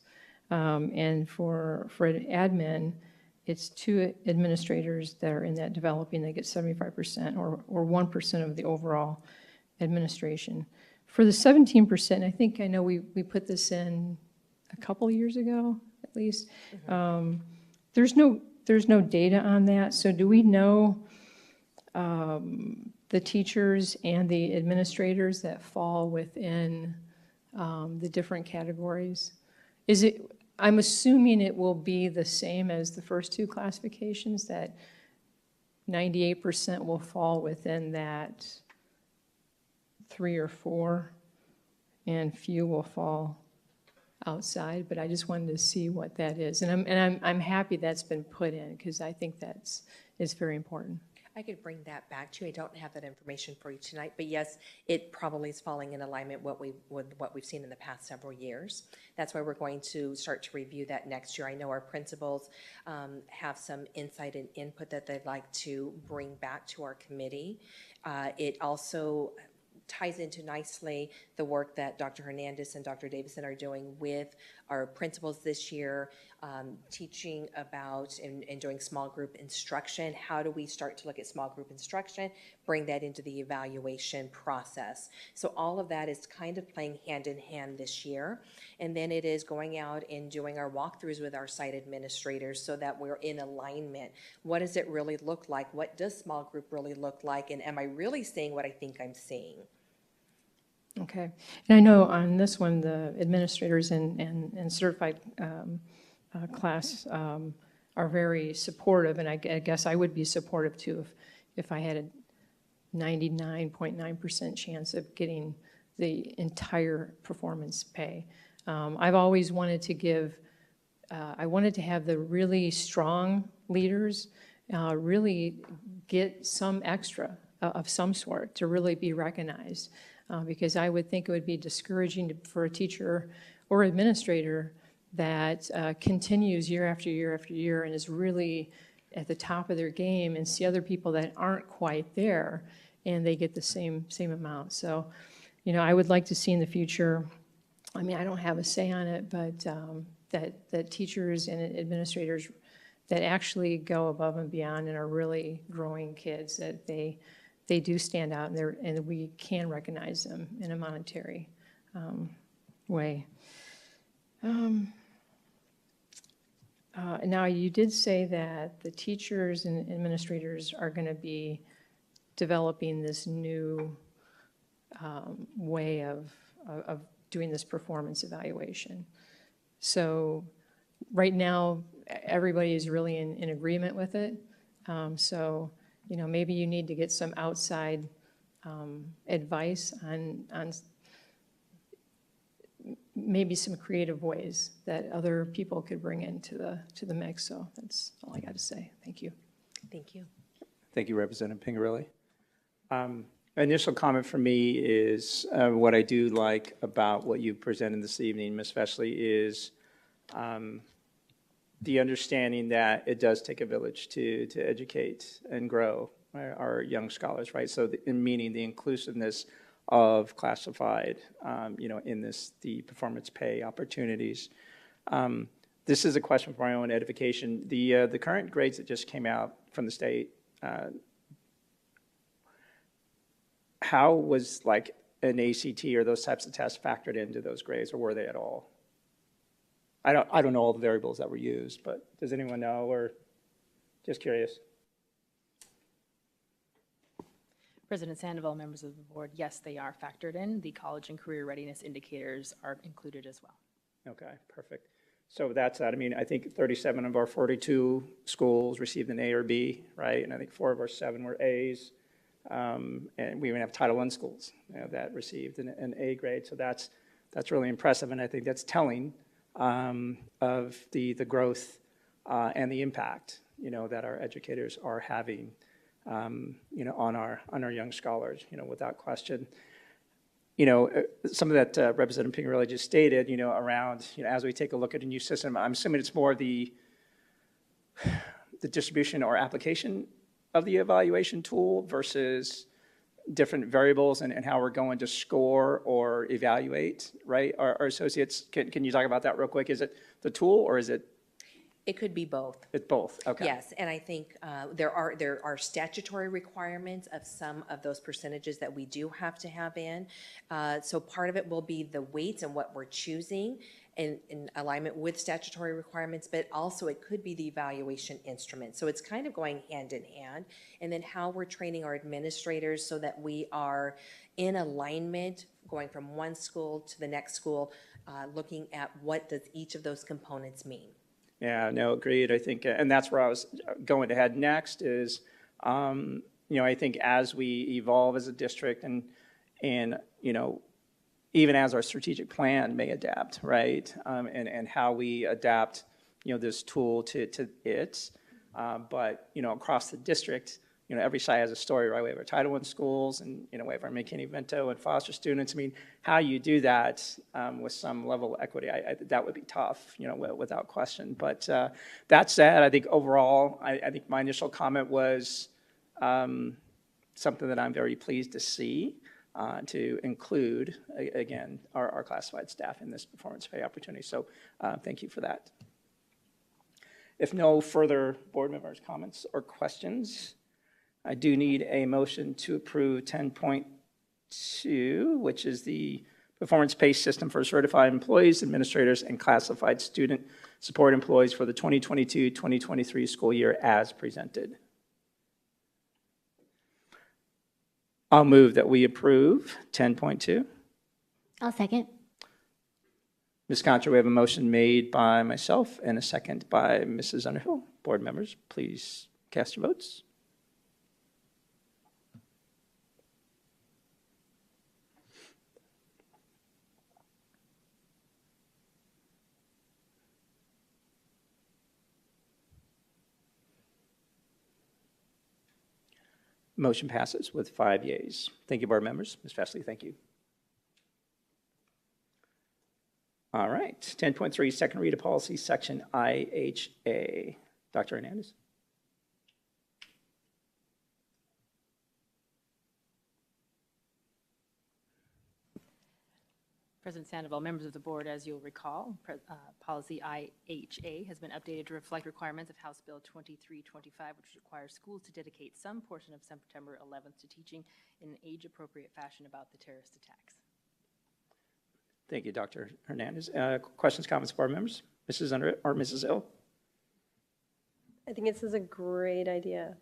And for an admin, it's 2 administrators that are in that developing that get 75% or 1% of the overall administration. For the 17%, I think I know we put this in a couple years ago, at least. There's no data on that. So do we know the teachers and the administrators that fall within the different categories? I'm assuming it will be the same as the first 2 classifications, that 98% will fall within that 3 or 4, and few will fall outside. But I just wanted to see what that is, and I'm happy that's been put in, because I think it's very important. I could bring that back to you. I don't have that information for you tonight, but yes, it probably is falling in alignment with what we've seen in the past several years. That's why we're going to start to review that next year. I know our principals have some insight and input that they'd like to bring back to our committee. It also ties into nicely the work that Dr. Hernandez and Dr. Davison are doing with our principals this year, teaching about and doing small group instruction. How do we start to look at small group instruction, bring that into the evaluation process? So all of that is kind of playing hand in hand this year. And then it is going out and doing our walkthroughs with our site administrators so that we're in alignment. What does it really look like? What does small group really look like? And am I really seeing what I think I'm seeing? Okay. And I know on this one, the administrators and certified class are very supportive, and I guess I would be supportive too if I had a 99.9% chance of getting the entire performance pay. I've always wanted to give, I wanted to have the really strong leaders really get some extra of some sort to really be recognized. Because I would think it would be discouraging for a teacher or administrator that continues year after year after year and is really at the top of their game, and see other people that aren't quite there and they get the same amount. So, I would like to see in the future, I mean, I don't have a say on it, but that teachers and administrators that actually go above and beyond and are really growing kids, that they do stand out, and we can recognize them in a monetary way. Now, you did say that the teachers and administrators are going to be developing this new way of doing this performance evaluation. So right now, everybody is really in agreement with it. So maybe you need to get some outside advice on maybe some creative ways that other people could bring into the mix. So that's all I got to say. Thank you. Thank you. Thank you, Representative Pingerelli. Initial comment from me is what I do like about what you presented this evening, Ms. Vesely, is the understanding that it does take a village to educate and grow our young scholars, right? So in meaning the inclusiveness of classified, in the performance pay opportunities. This is a question for my own edification. The current grades that just came out from the state, how was like an ACT or those types of tests factored into those grades, or were they at all? I don't know all the variables that were used, but does anyone know, or just curious? President Sandoval, members of the board, yes, they are factored in. The college and career readiness indicators are included as well. Okay, perfect. So that's that. I mean, I think 37 of our 42 schools received an A or B, right? And I think 4 of our 7 were A's. And we even have Title I schools that received an A grade. So that's really impressive, and I think that's telling of the growth and the impact that our educators are having on our young scholars, without question. Some of that Representative Pingerelli just stated, around, as we take a look at a new system, I'm assuming it's more the distribution or application of the evaluation tool versus different variables and how we're going to score or evaluate, right, our associates. Can you talk about that real quick? Is it the tool or is it? It could be both. It's both, okay. Yes, and I think there are statutory requirements of some of those percentages that we do have to have in. So part of it will be the weights and what we're choosing in alignment with statutory requirements, but also it could be the evaluation instrument. So it's kind of going hand in hand. And then how we're training our administrators so that we are in alignment, going from one school to the next school, looking at what does each of those components mean. Yeah, no, agreed. I think, and that's where I was going to head next is, I think as we evolve as a district and even as our strategic plan may adapt, right? And how we adapt, this tool to it. But, across the district, every site has a story, right? We have our Title I schools and, we have our McKinney-Vento and foster students. I mean, how you do that with some level of equity, that would be tough, without question. But that said, I think overall, I think my initial comment was something that I'm very pleased to see, to include, again, our classified staff in this performance pay opportunity. So thank you for that. If no further board members' comments or questions, I do need a motion to approve 10.2, which is the performance pay system for certified employees, administrators, and classified student support employees for the 2022-2023 school year as presented. I'll move that we approve 10.2. I'll second. Ms. Contra, we have a motion made by myself and a second by Mrs. Underhill. Board members, please cast your votes. Motion passes with 5 yeas. Thank you, board members. Ms. Festley, thank you. All right, 10.3, second read of policy, section IHA. Dr. Hernandez. President Sandoval, members of the board, as you'll recall, policy IHA has been updated to reflect requirements of House Bill 2325, which requires schools to dedicate some portion of September 11th to teaching in an age-appropriate fashion about the terrorist attacks. Thank you, Dr. Hernandez. Questions, comments, board members? Mrs. Mrs. Hill? I think this is a great idea.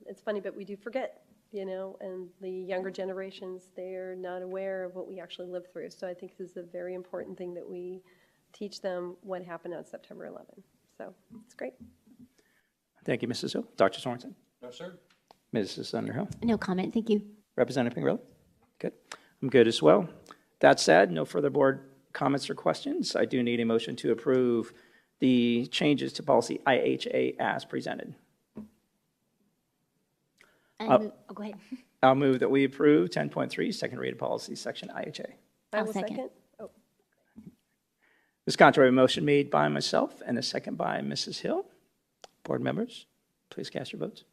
It's funny, but we do forget, and the younger generations, they're not aware of what we actually lived through. So I think this is a very important thing that we teach them what happened on September 11th. So it's great. Thank you, Mrs. Hill. Dr. Sorensen? No, sir. Mrs. Underhill? No comment, thank you. Representative Pingerelli? Good. I'm good as well. That said, no further board comments or questions. I do need a motion to approve the changes to policy IHA as presented. Go ahead. I'll move that we approve 10.3, second read of policy, section IHA. I will second. Oh. Ms. Conter, a motion made by myself and a second by Mrs. Hill. Board members, please cast your votes.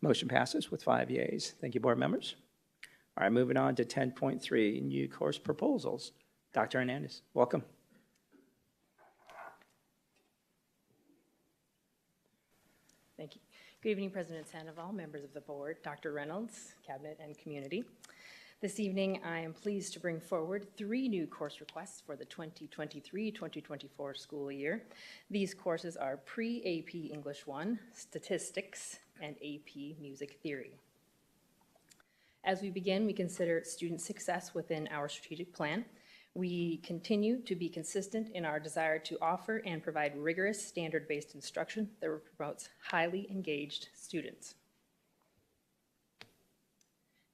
Motion passes with 5 yeas. Thank you, board members. All right, moving on to 10.3, new course proposals. Dr. Hernandez, welcome. Thank you. Good evening, President Sandoval, members of the board, Dr. Reynolds, cabinet, and community. This evening, I am pleased to bring forward 3 new course requests for the 2023-2024 school year. These courses are Pre-AP English 1, Statistics, and AP Music Theory. As we begin, we consider student success within our strategic plan. We continue to be consistent in our desire to offer and provide rigorous standard-based instruction that promotes highly engaged students.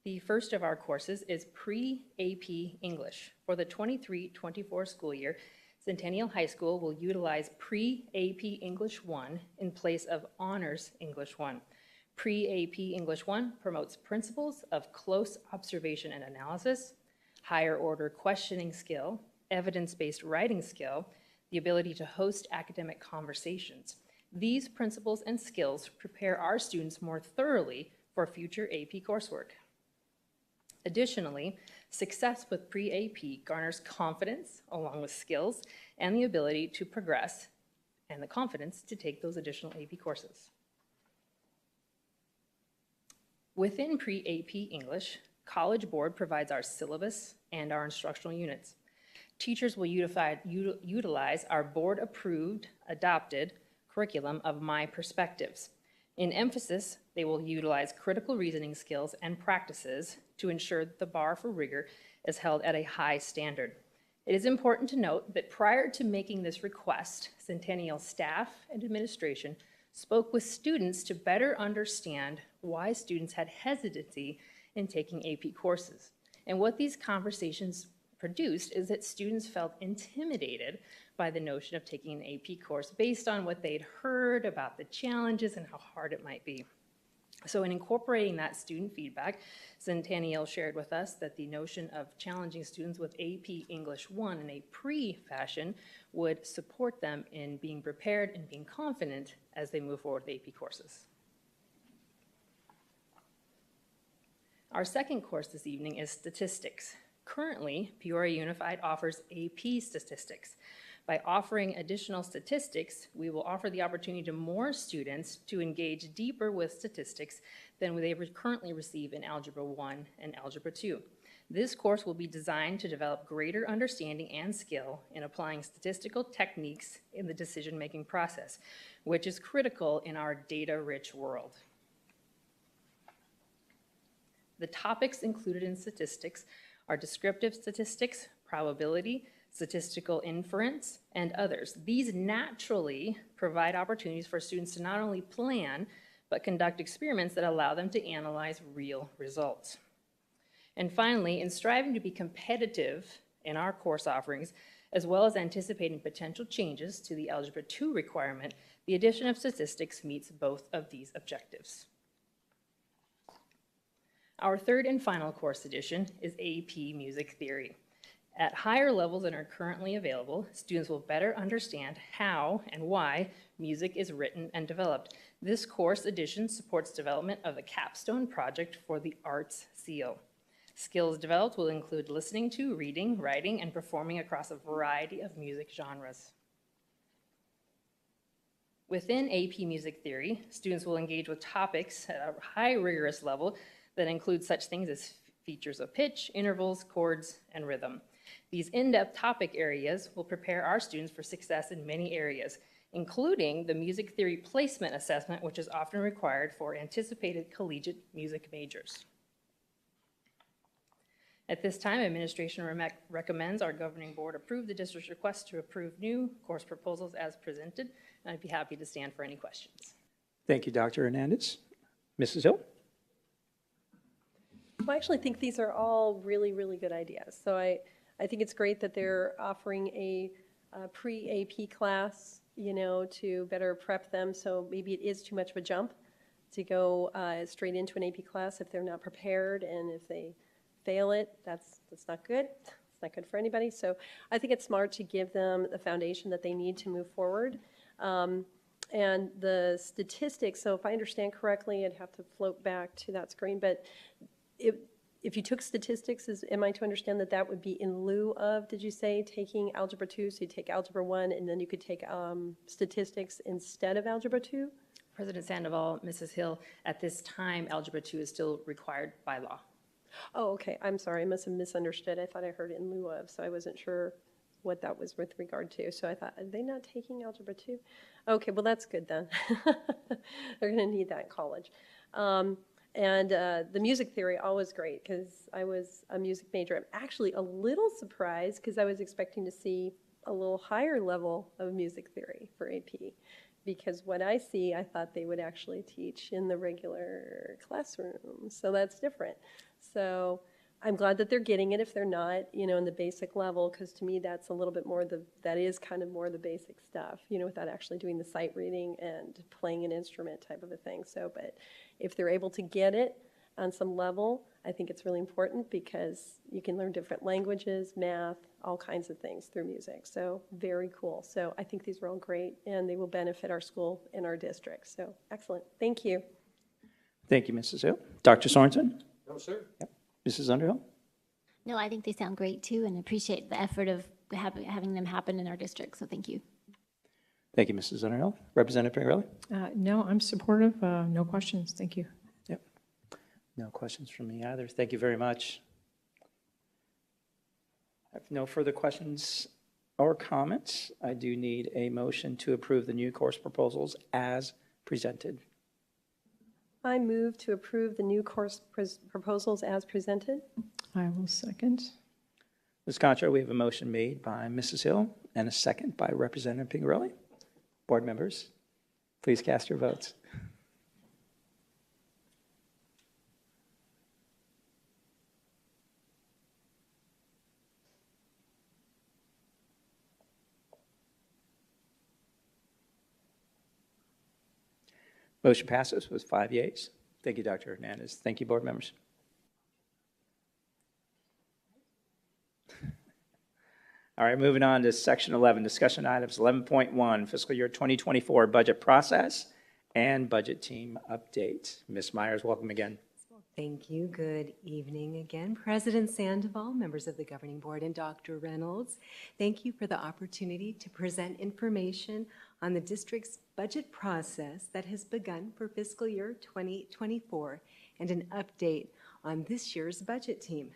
The first of our courses is Pre-AP English. For the 23-24 school year, Centennial High School will utilize Pre-AP English 1 in place of Honors English 1. Pre-AP English 1 promotes principles of close observation and analysis, higher order questioning skill, evidence-based writing skill, the ability to host academic conversations. These principles and skills prepare our students more thoroughly for future AP coursework. Additionally, success with pre-AP garners confidence along with skills and the ability to progress and the confidence to take those additional AP courses. Within pre-AP English, College Board provides our syllabus and our instructional units. Teachers will utilize our board-approved, adopted curriculum of My Perspectives. In emphasis, they will utilize critical reasoning skills and practices to ensure that the bar for rigor is held at a high standard. It is important to note that prior to making this request, Centennial staff and administration spoke with students to better understand why students had hesitancy in taking AP courses. And what these conversations produced is that students felt intimidated by the notion of taking an AP course based on what they'd heard about the challenges and how hard it might be. So in incorporating that student feedback, Centennial shared with us that the notion of challenging students with AP English 1 in a pre-fashion would support them in being prepared and being confident as they move forward with AP courses. Our second course this evening is Statistics. Currently, Peoria Unified offers AP Statistics. By offering additional statistics, we will offer the opportunity to more students to engage deeper with statistics than they currently receive in Algebra 1 and Algebra 2. This course will be designed to develop greater understanding and skill in applying statistical techniques in the decision-making process, which is critical in our data-rich world. The topics included in statistics are descriptive statistics, probability, statistical inference, and others. These naturally provide opportunities for students to not only plan, but conduct experiments that allow them to analyze real results. And finally, in striving to be competitive in our course offerings, as well as anticipating potential changes to the Algebra 2 requirement, the addition of statistics meets both of these objectives. Our third and final course edition is AP Music Theory. At higher levels than are currently available, students will better understand how and why music is written and developed. This course edition supports development of the capstone project for the Arts Seal. Skills developed will include listening to, reading, writing, and performing across a variety of music genres. Within AP Music Theory, students will engage with topics at a high rigorous level that include such things as features of pitch, intervals, chords, and rhythm. These in-depth topic areas will prepare our students for success in many areas, including the music theory placement assessment, which is often required for anticipated collegiate music majors. At this time, administration recommends our governing board approve the district's request to approve new course proposals as presented, and I'd be happy to stand for any questions. Thank you, Dr. Hernandez. Mrs. Hill? Well, I actually think these are all really, really good ideas. So I think it's great that they're offering a pre-AP class, you know, to better prep them. So maybe it is too much of a jump to go straight into an AP class if they're not prepared, and if they fail it, that's not good. It's not good for anybody. So I think it's smart to give them the foundation that they need to move forward. And the statistics, so if I understand correctly, I'd have to float back to that screen, but if you took statistics, am I to understand that that would be in lieu of, did you say, taking Algebra 2? So you take Algebra 1, and then you could take statistics instead of Algebra 2? President Sandoval, Mrs. Hill, at this time, Algebra 2 is still required by law. Oh, okay, I'm sorry, I must have misunderstood. I thought I heard in lieu of, so I wasn't sure what that was with regard to. So I thought, are they not taking Algebra 2? Okay, well, that's good then. They're going to need that in college. And the music theory, always great, because I was a music major. I'm actually a little surprised because I was expecting to see a little higher level of music theory for AP. Because what I see, I thought they would actually teach in the regular classroom. So that's different. So I'm glad that they're getting it if they're not, you know, in the basic level, because to me that's a little bit more that is kind of more the basic stuff, you know, without actually doing the sight reading and playing an instrument type of a thing. So, but if they're able to get it on some level, I think it's really important because you can learn different languages, math, all kinds of things through music. So very cool. So I think these are all great, and they will benefit our school and our district. So excellent. Thank you. Thank you, Mrs. Hill. Dr. Sorensen? No, sir. Yep. Mrs. Underhill? No, I think they sound great too, and appreciate the effort of having them happen in our district, so thank you. Thank you, Mrs. Underhill. Representative Pingerelli? No, I'm supportive. No questions. Thank you. Yep. No questions from me either. Thank you very much. I have no further questions or comments. I do need a motion to approve the new course proposals as presented. I move to approve the new course proposals as presented. I will second. Ms. Concho, we have a motion made by Mrs. Hill and a second by Representative Pingerelli. Board members, please cast your votes. Motion passes with 5 yeas. Thank you, Dr. Hernandez. Thank you, board members. All right, moving on to section 11, discussion items 11.1, fiscal year 2024 budget process and budget team update. Ms. Myers, welcome again. Thank you. Good evening again, President Sandoval, members of the Governing Board, and Dr. Reynolds. Thank you for the opportunity to present information on the district's budget process that has begun for fiscal year 2024 and an update on this year's budget team.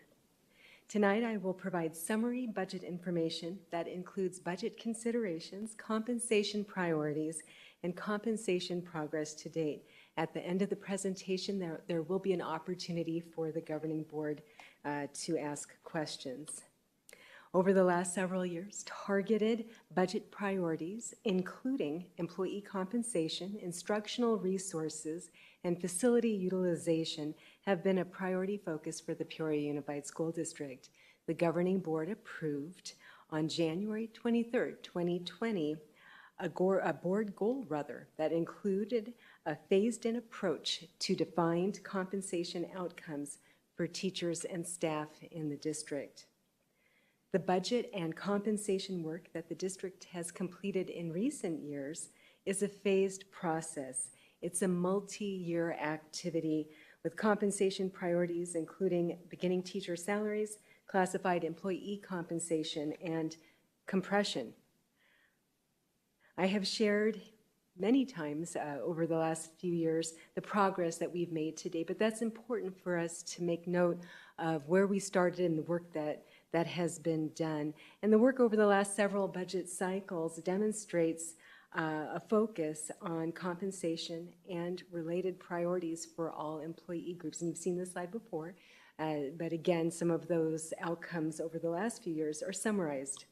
Tonight, I will provide summary budget information that includes budget considerations, compensation priorities, and compensation progress to date. At the end of the presentation, there will be an opportunity for the Governing Board to ask questions. Over the last several years, targeted budget priorities, including employee compensation, instructional resources, and facility utilization, have been a priority focus for the Peoria Unified School District. The Governing Board approved on January 23rd, 2020, a board goal that included a phased-in approach to defined compensation outcomes for teachers and staff in the district. The budget and compensation work that the district has completed in recent years is a phased process. It's a multi-year activity with compensation priorities including beginning teacher salaries, classified employee compensation, and compression. I have shared many times over the last few years the progress that we've made today, but that's important for us to make note of where we started and the work that has been done. And the work over the last several budget cycles demonstrates a focus on compensation and related priorities for all employee groups. And you've seen this slide before, but again, some of those outcomes over the last few years are summarized.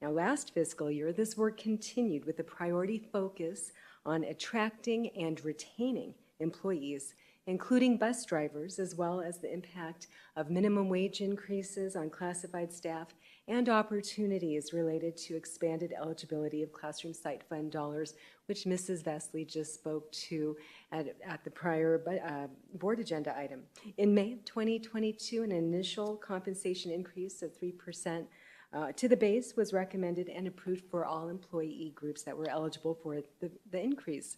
Now, last fiscal year, this work continued with a priority focus on attracting and retaining employees including bus drivers, as well as the impact of minimum wage increases on classified staff and opportunities related to expanded eligibility of classroom site fund dollars, which Mrs. Vesely just spoke to at the prior board agenda item. In May of 2022, an initial compensation increase of 3% to the base was recommended and approved for all employee groups that were eligible for the increase.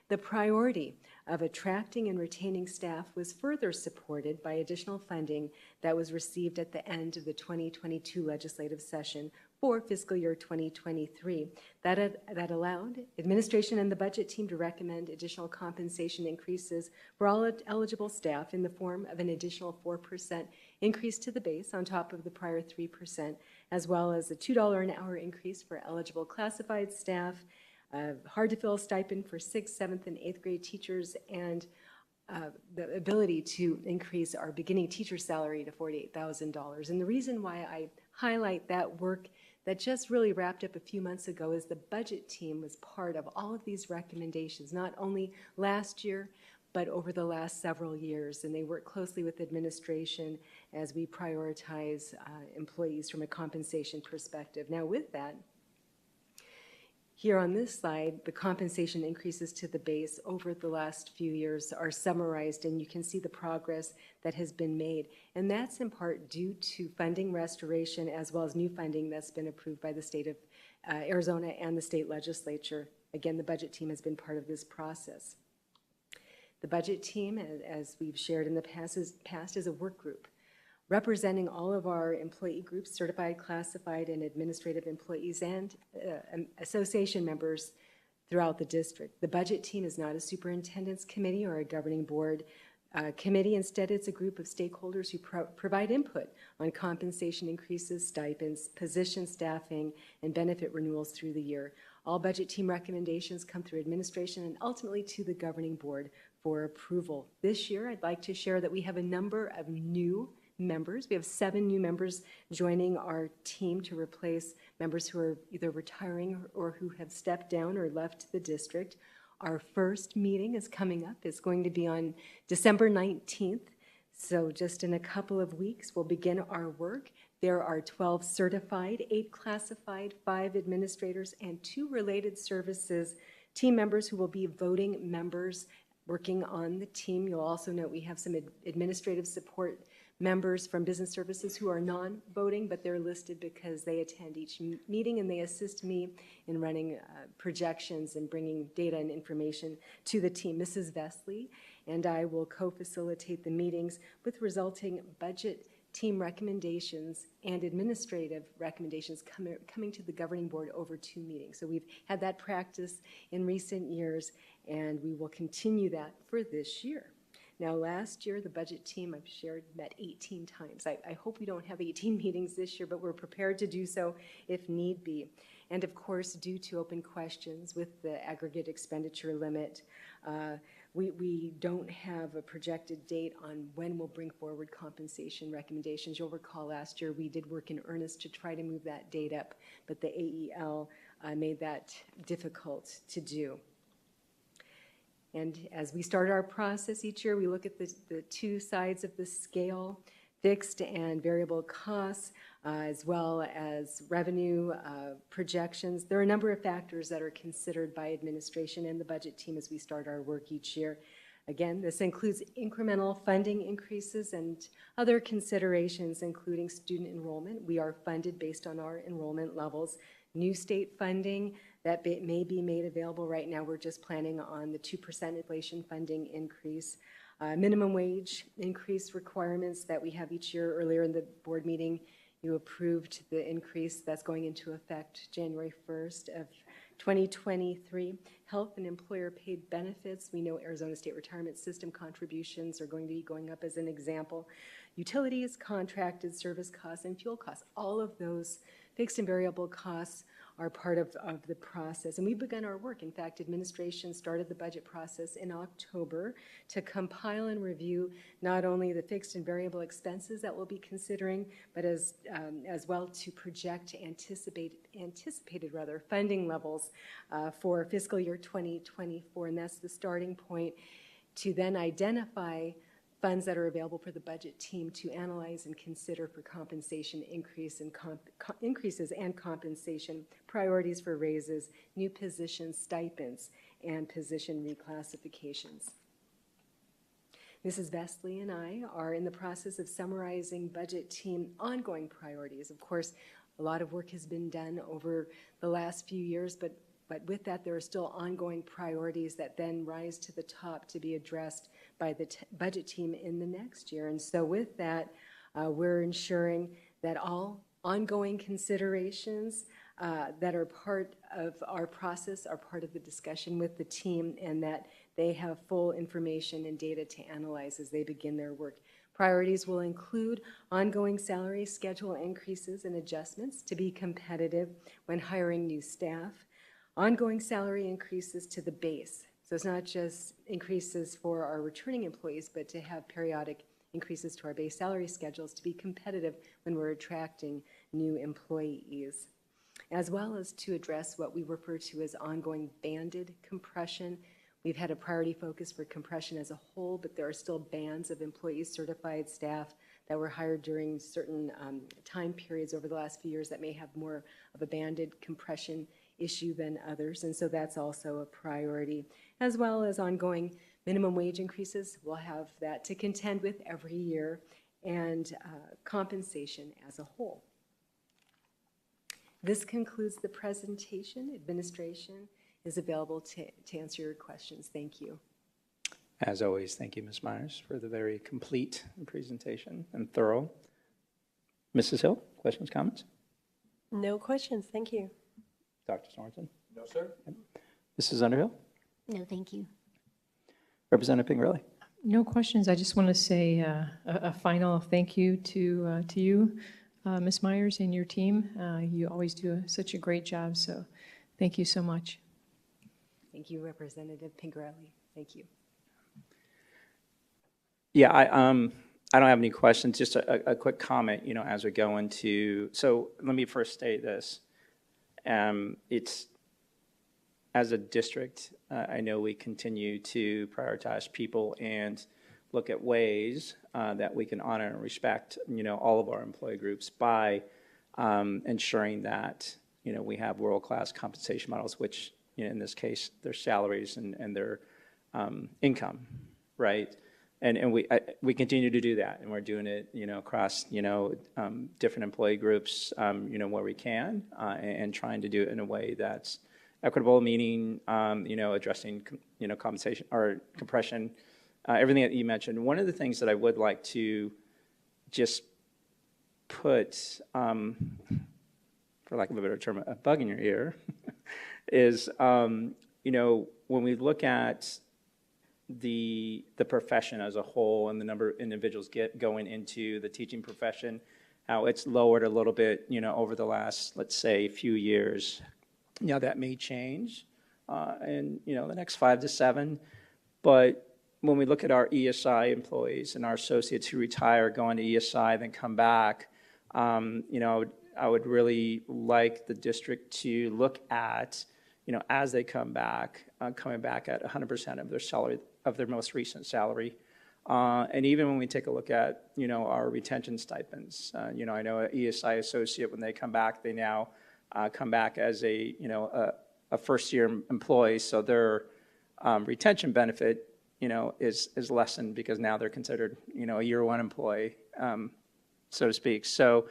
The priority of attracting and retaining staff was further supported by additional funding that was received at the end of the 2022 legislative session for fiscal year 2023 that allowed administration and the budget team to recommend additional compensation increases for all eligible staff in the form of an additional 4% increase to the base on top of the prior 3%, as well as a $2 an hour increase for eligible classified staff, hard-to-fill stipend for 6th, 7th, and 8th grade teachers, and the ability to increase our beginning teacher salary to $48,000. And the reason why I highlight that work that just really wrapped up a few months ago is the budget team was part of all of these recommendations, not only last year, but over the last several years. And they work closely with administration as we prioritize employees from a compensation perspective. Now with that, here on this slide, the compensation increases to the base over the last few years are summarized, and you can see the progress that has been made. And that's in part due to funding restoration as well as new funding that's been approved by the state of Arizona and the state legislature. Again, the budget team has been part of this process. The budget team, as we've shared in the past, is a work group representing all of our employee groups, certified, classified, and administrative employees, and association members throughout the district. The budget team is not a superintendent's committee or a governing board committee. Instead, it's a group of stakeholders who provide input on compensation increases, stipends, position staffing, and benefit renewals through the year. All budget team recommendations come through administration and ultimately to the governing board for approval. This year, I'd like to share that we have a number of new members. We have 7 new members joining our team to replace members who are either retiring or who have stepped down or left the district. Our first meeting is coming up. It's going to be on December 19th. So just in a couple of weeks, we'll begin our work. There are 12 certified, 8 classified, 5 administrators, and 2 related services team members who will be voting members working on the team. You'll also note we have some administrative support members from business services who are non-voting, but they're listed because they attend each meeting and they assist me in running projections and bringing data and information to the team. Mrs. Vesely and I will co-facilitate the meetings with resulting budget team recommendations and administrative recommendations coming to the governing board over 2 meetings. So we've had that practice in recent years, and we will continue that for this year. Now, last year, the budget team, I've shared, met 18 times. I hope we don't have 18 meetings this year, but we're prepared to do so if need be. And of course, due to open questions with the aggregate expenditure limit, we don't have a projected date on when we'll bring forward compensation recommendations. You'll recall last year we did work in earnest to try to move that date up, but the AEL made that difficult to do. And as we start our process each year, we look at the 2 sides of the scale, fixed and variable costs, as well as revenue projections. There are a number of factors that are considered by administration and the budget team as we start our work each year. Again, this includes incremental funding increases and other considerations, including student enrollment. We are funded based on our enrollment levels. New state funding that may be made available right now. We're just planning on the 2% inflation funding increase. Minimum wage increase requirements that we have each year. Earlier in the board meeting, you approved the increase that's going into effect January 1st of 2023. Health and employer paid benefits. We know Arizona State Retirement System contributions are going to be going up as an example. Utilities, contracted service costs, and fuel costs. All of those fixed and variable costs are part of the process. And we've begun our work. In fact, administration started the budget process in October to compile and review not only the fixed and variable expenses that we'll be considering, but as well to project anticipated funding levels for fiscal year 2024. And that's the starting point. to then identify funds that are available for the budget team to analyze and consider for compensation increases and compensation, priorities for raises, new positions, stipends, and position reclassifications. Mrs. Vestley and I are in the process of summarizing budget team ongoing priorities. Of course, a lot of work has been done over the last few years, but with that, there are still ongoing priorities that then rise to the top to be addressed by the budget team in the next year. And so with that, we're ensuring that all ongoing considerations that are part of our process are part of the discussion with the team, and that they have full information and data to analyze as they begin their work. Priorities will include ongoing salary schedule increases and adjustments to be competitive when hiring new staff, ongoing salary increases to the base. So it's not just increases for our returning employees, but to have periodic increases to our base salary schedules to be competitive when we're attracting new employees, as well as to address what we refer to as ongoing banded compression. We've had a priority focus for compression as a whole, but there are still bands of employees, certified staff that were hired during certain time periods over the last few years that may have more of a banded compression issue than others, and so that's also a priority, as well as ongoing minimum wage increases. We'll have that to contend with every year, and compensation as a whole. This concludes the presentation. Administration is available to answer your questions. Thank you. As always, thank you, Ms. Myers, for the very complete presentation and thorough. Mrs. Hill, questions, comments? No questions, thank you. Dr. Sorensen? No, sir. Mrs. Underhill? No, thank you. Representative Pingerelli? No questions. I just want to say a final thank you to you, Ms. Myers, and your team. You always do such a great job, so thank you so much. Thank you, Representative Pingerelli. Thank you. Yeah, I don't have any questions. Just a quick comment, as we go into. So let me first state this. It's, as a district, I know we continue to prioritize people and look at ways that we can honor and respect, all of our employee groups by ensuring that, we have world-class compensation models, which, in this case, their salaries and their income, right? And we continue to do that, and we're doing it, across, different employee groups, where we can, and trying to do it in a way that's equitable, meaning, addressing, compensation or compression, everything that you mentioned. One of the things that I would like to just put, for lack of a better term, a bug in your ear, is, when we look at the profession as a whole and the number of individuals going into the teaching profession, how it's lowered a little bit, over the last, let's say, few years. That may change in, the next 5 to 7, but when we look at our ESI employees and our associates who retire, go on to ESI, then come back, I would really like the district to look at, as they come back, coming back at 100% of their salary, of their most recent salary. And even when we take a look at, our retention stipends, I know an ESI associate, when they come back, they now come back as a first-year employee, so their retention benefit, is lessened because now they're considered, a year one employee, so to speak. So,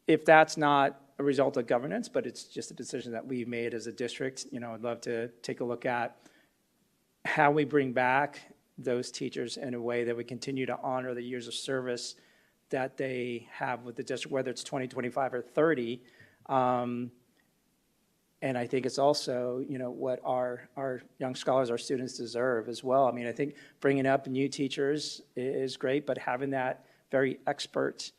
if that's not a result of governance, but it's just a decision that we've made as a district, I'd love to take a look at how we bring back those teachers in a way that we continue to honor the years of service that they have with the district, whether it's 20, 25, or 30. And I think it's also, what our young scholars, our students deserve as well. I mean, I think bringing up new teachers is great, but having that very expert,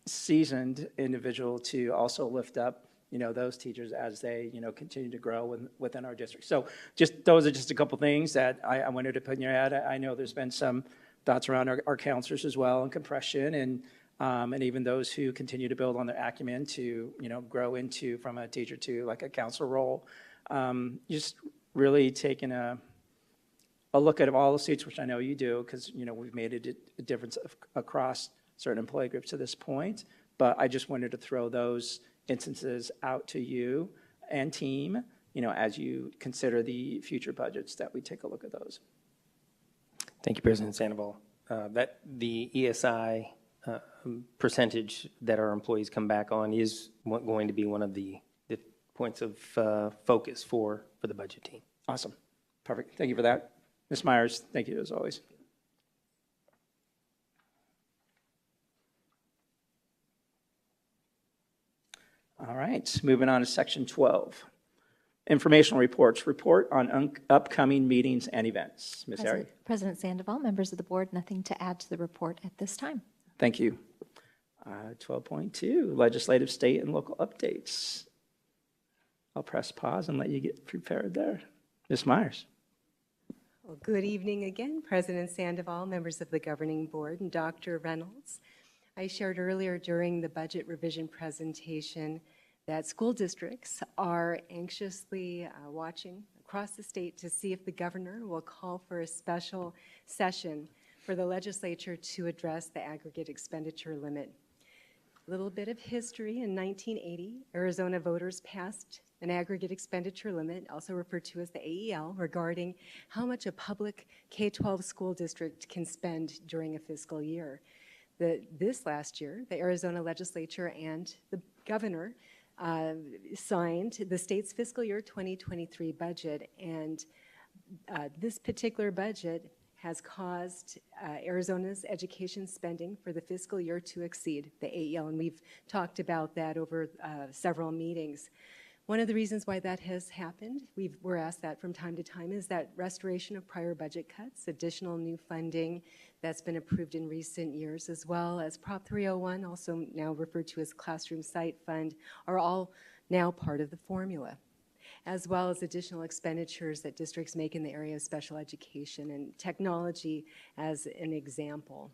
seasoned individual to also lift up, those teachers as they, continue to grow within our district. So those are just a couple things that I wanted to put in your head. I know there's been some thoughts around our counselors as well, and compression, and even those who continue to build on their acumen to, grow into from a teacher to like a counselor role. Just really taken a look at all the seats, which I know you do, because, we've made a difference across certain employee groups to this point. But I just wanted to throw those instances out to you and team, as you consider the future budgets, that we take a look at those. Thank you, President Sandoval. That the ESI percentage that our employees come back on is going to be one of the points of focus for the budget team. Awesome. Perfect. Thank you for that. Ms. Myers, thank you as always. All right, moving on to section 12. Informational reports. Report on upcoming meetings and events. Ms. Harry. President Sandoval, members of the board, nothing to add to the report at this time. Thank you. 12.2, legislative, state, and local updates. I'll press pause and let you get prepared there. Ms. Myers. Well, good evening again, President Sandoval, members of the governing board, and Dr. Reynolds. I shared earlier during the budget revision presentation that school districts are anxiously watching across the state to see if the governor will call for a special session for the legislature to address the aggregate expenditure limit. A little bit of history. In 1980, Arizona voters passed an aggregate expenditure limit, also referred to as the AEL, regarding how much a public K-12 school district can spend during a fiscal year. This last year, the Arizona legislature and the governor signed the state's fiscal year 2023 budget, and this particular budget has caused Arizona's education spending for the fiscal year to exceed the AEL, and we've talked about that over several meetings. One of the reasons why that has happened, we're asked that from time to time, is that restoration of prior budget cuts, additional new funding that's been approved in recent years, as well as Prop 301, also now referred to as Classroom Site Fund, are all now part of the formula, as well as additional expenditures that districts make in the area of special education and technology as an example.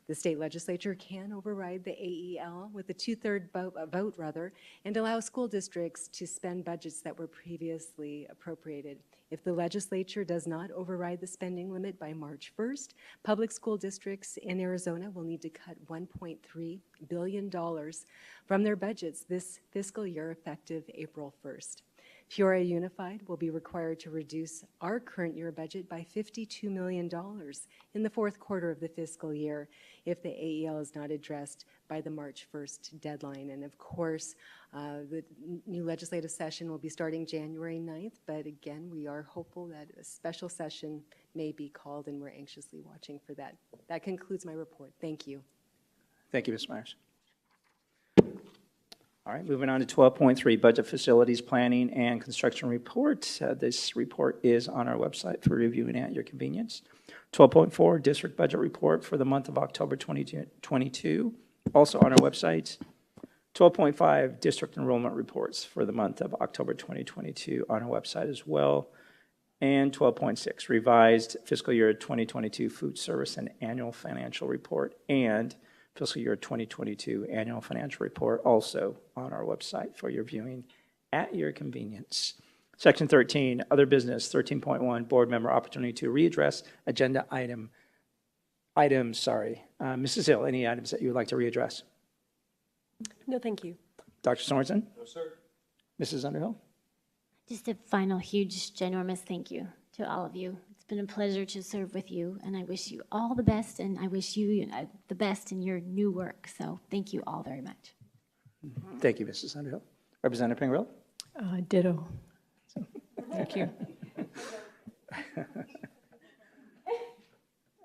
The state legislature can override the AEL with a two-thirds vote, and allow school districts to spend budgets that were previously appropriated. If the legislature does not override the spending limit by March 1st, public school districts in Arizona will need to cut $1.3 billion from their budgets this fiscal year effective April 1st. Peoria Unified will be required to reduce our current year budget by $52 million in the fourth quarter of the fiscal year if the AEL is not addressed by the March 1st deadline. And of course, the new legislative session will be starting January 9th, but again, we are hopeful that a special session may be called, and we're anxiously watching for that. That concludes my report. Thank you. Thank you, Ms. Myers. All right, moving on to 12.3, Budget Facilities Planning and Construction Report. This report is on our website for reviewing at your convenience. 12.4, District Budget Report for the month of October 2022, also on our website. 12.5, District Enrollment Reports for the month of October 2022 on our website as well. And 12.6, Revised Fiscal Year 2022 Food Service and Annual Financial Report and Fiscal Year 2022 Annual Financial Report, also on our website for your viewing at your convenience. Section 13, Other Business, 13.1, Board Member Opportunity to Readdress Agenda Items. Mrs. Hill, any items that you would like to readdress? No, thank you. Dr. Sorensen? No, sir. Mrs. Underhill? Just a final huge, ginormous thank you to all of you. It's been a pleasure to serve with you, and I wish you all the best, and I wish you the best in your new work. So thank you all very much. Thank you, Mrs. Underhill. Representative Pingrell? Ditto. So, thank you.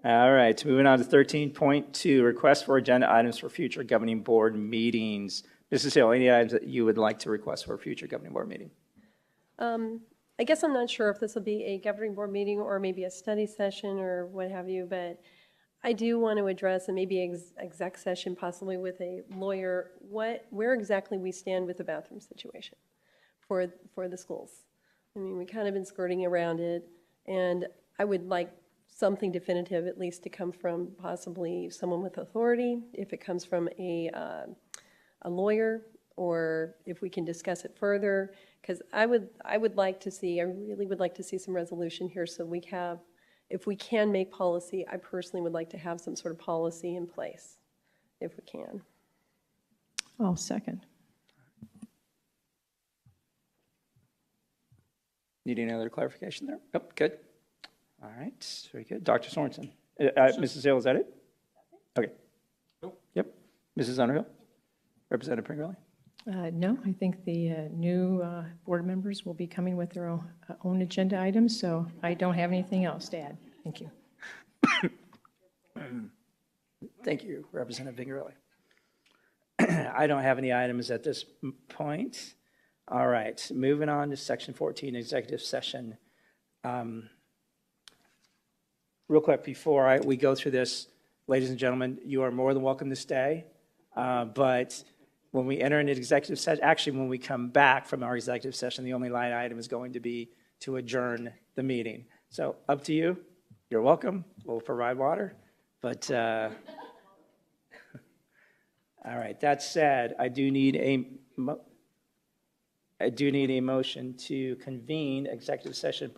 All right, moving on to 13.2, Request for Agenda Items for Future Governing Board Meetings. Mrs. Hill, any items that you would like to request for a future Governing Board meeting? I guess I'm not sure if this will be a governing board meeting or maybe a study session or what have you, but I do want to address, and maybe exec session possibly with a lawyer, where exactly we stand with the bathroom situation for the schools. I mean, we kind of been skirting around it, and I would like something definitive at least to come from possibly someone with authority. If it comes from a lawyer, or if we can discuss it further, because I would like to see, I really would like to see some resolution here so we have, if we can make policy, I personally would like to have some sort of policy in place, if we can. I'll second. Need any other clarification there? Oh, good. All right, very good. Dr. Sorensen. Mrs. Hill, is that it? Okay. Yep. Mrs. Underhill? Representative Pringle? No, I think the new board members will be coming with their own agenda items, so I don't have anything else to add. Thank you. Thank you, Representative Pingerelli. I don't have any items at this point. All right, moving on to section 14, executive session. Real quick, before we go through this, ladies and gentlemen, you are more than welcome to stay. But when we enter into executive session, actually, when we come back from our executive session, the only line item is going to be to adjourn the meeting. So up to you. You're welcome. We'll provide water. But all right, that said, I do need a motion to convene executive session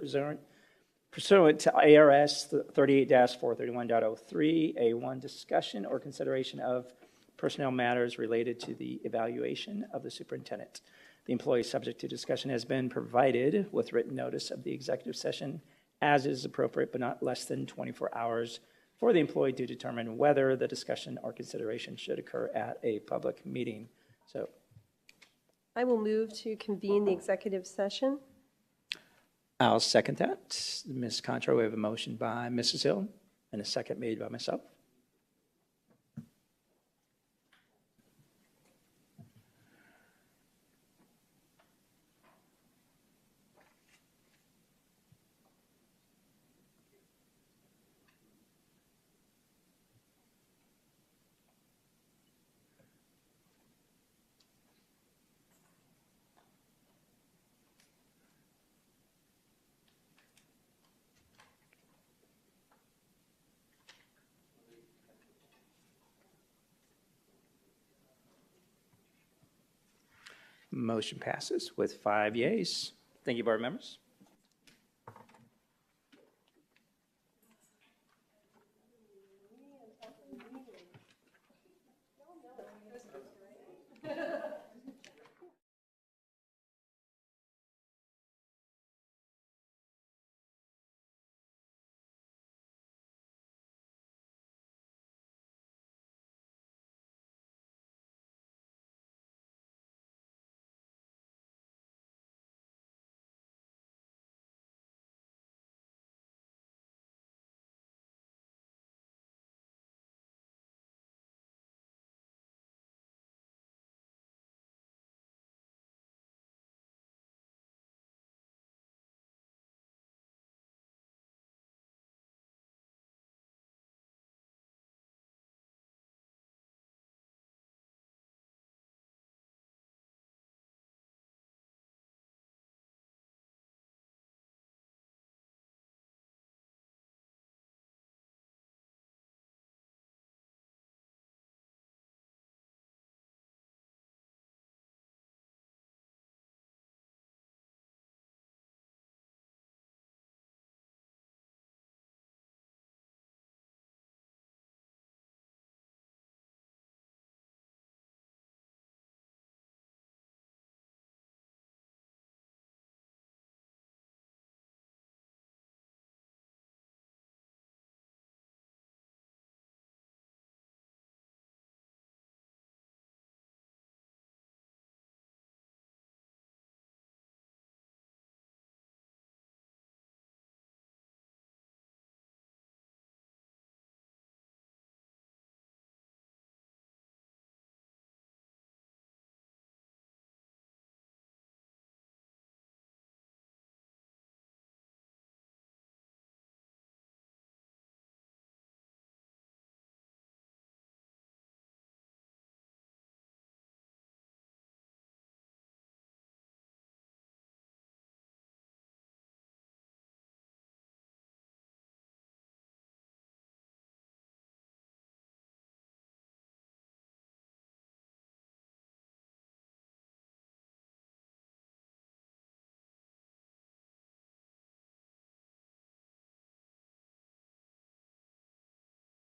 pursuant to ARS 38-431.03, A1, discussion or consideration of personnel matters related to the evaluation of the superintendent. The employee subject to discussion has been provided with written notice of the executive session as is appropriate, but not less than 24 hours for the employee to determine whether the discussion or consideration should occur at a public meeting. So I will move to convene the executive session. I'll second that. Ms. Contra, we have a motion by Mrs. Hill and a second made by myself. Motion passes with 5 yeas. Thank you, board members.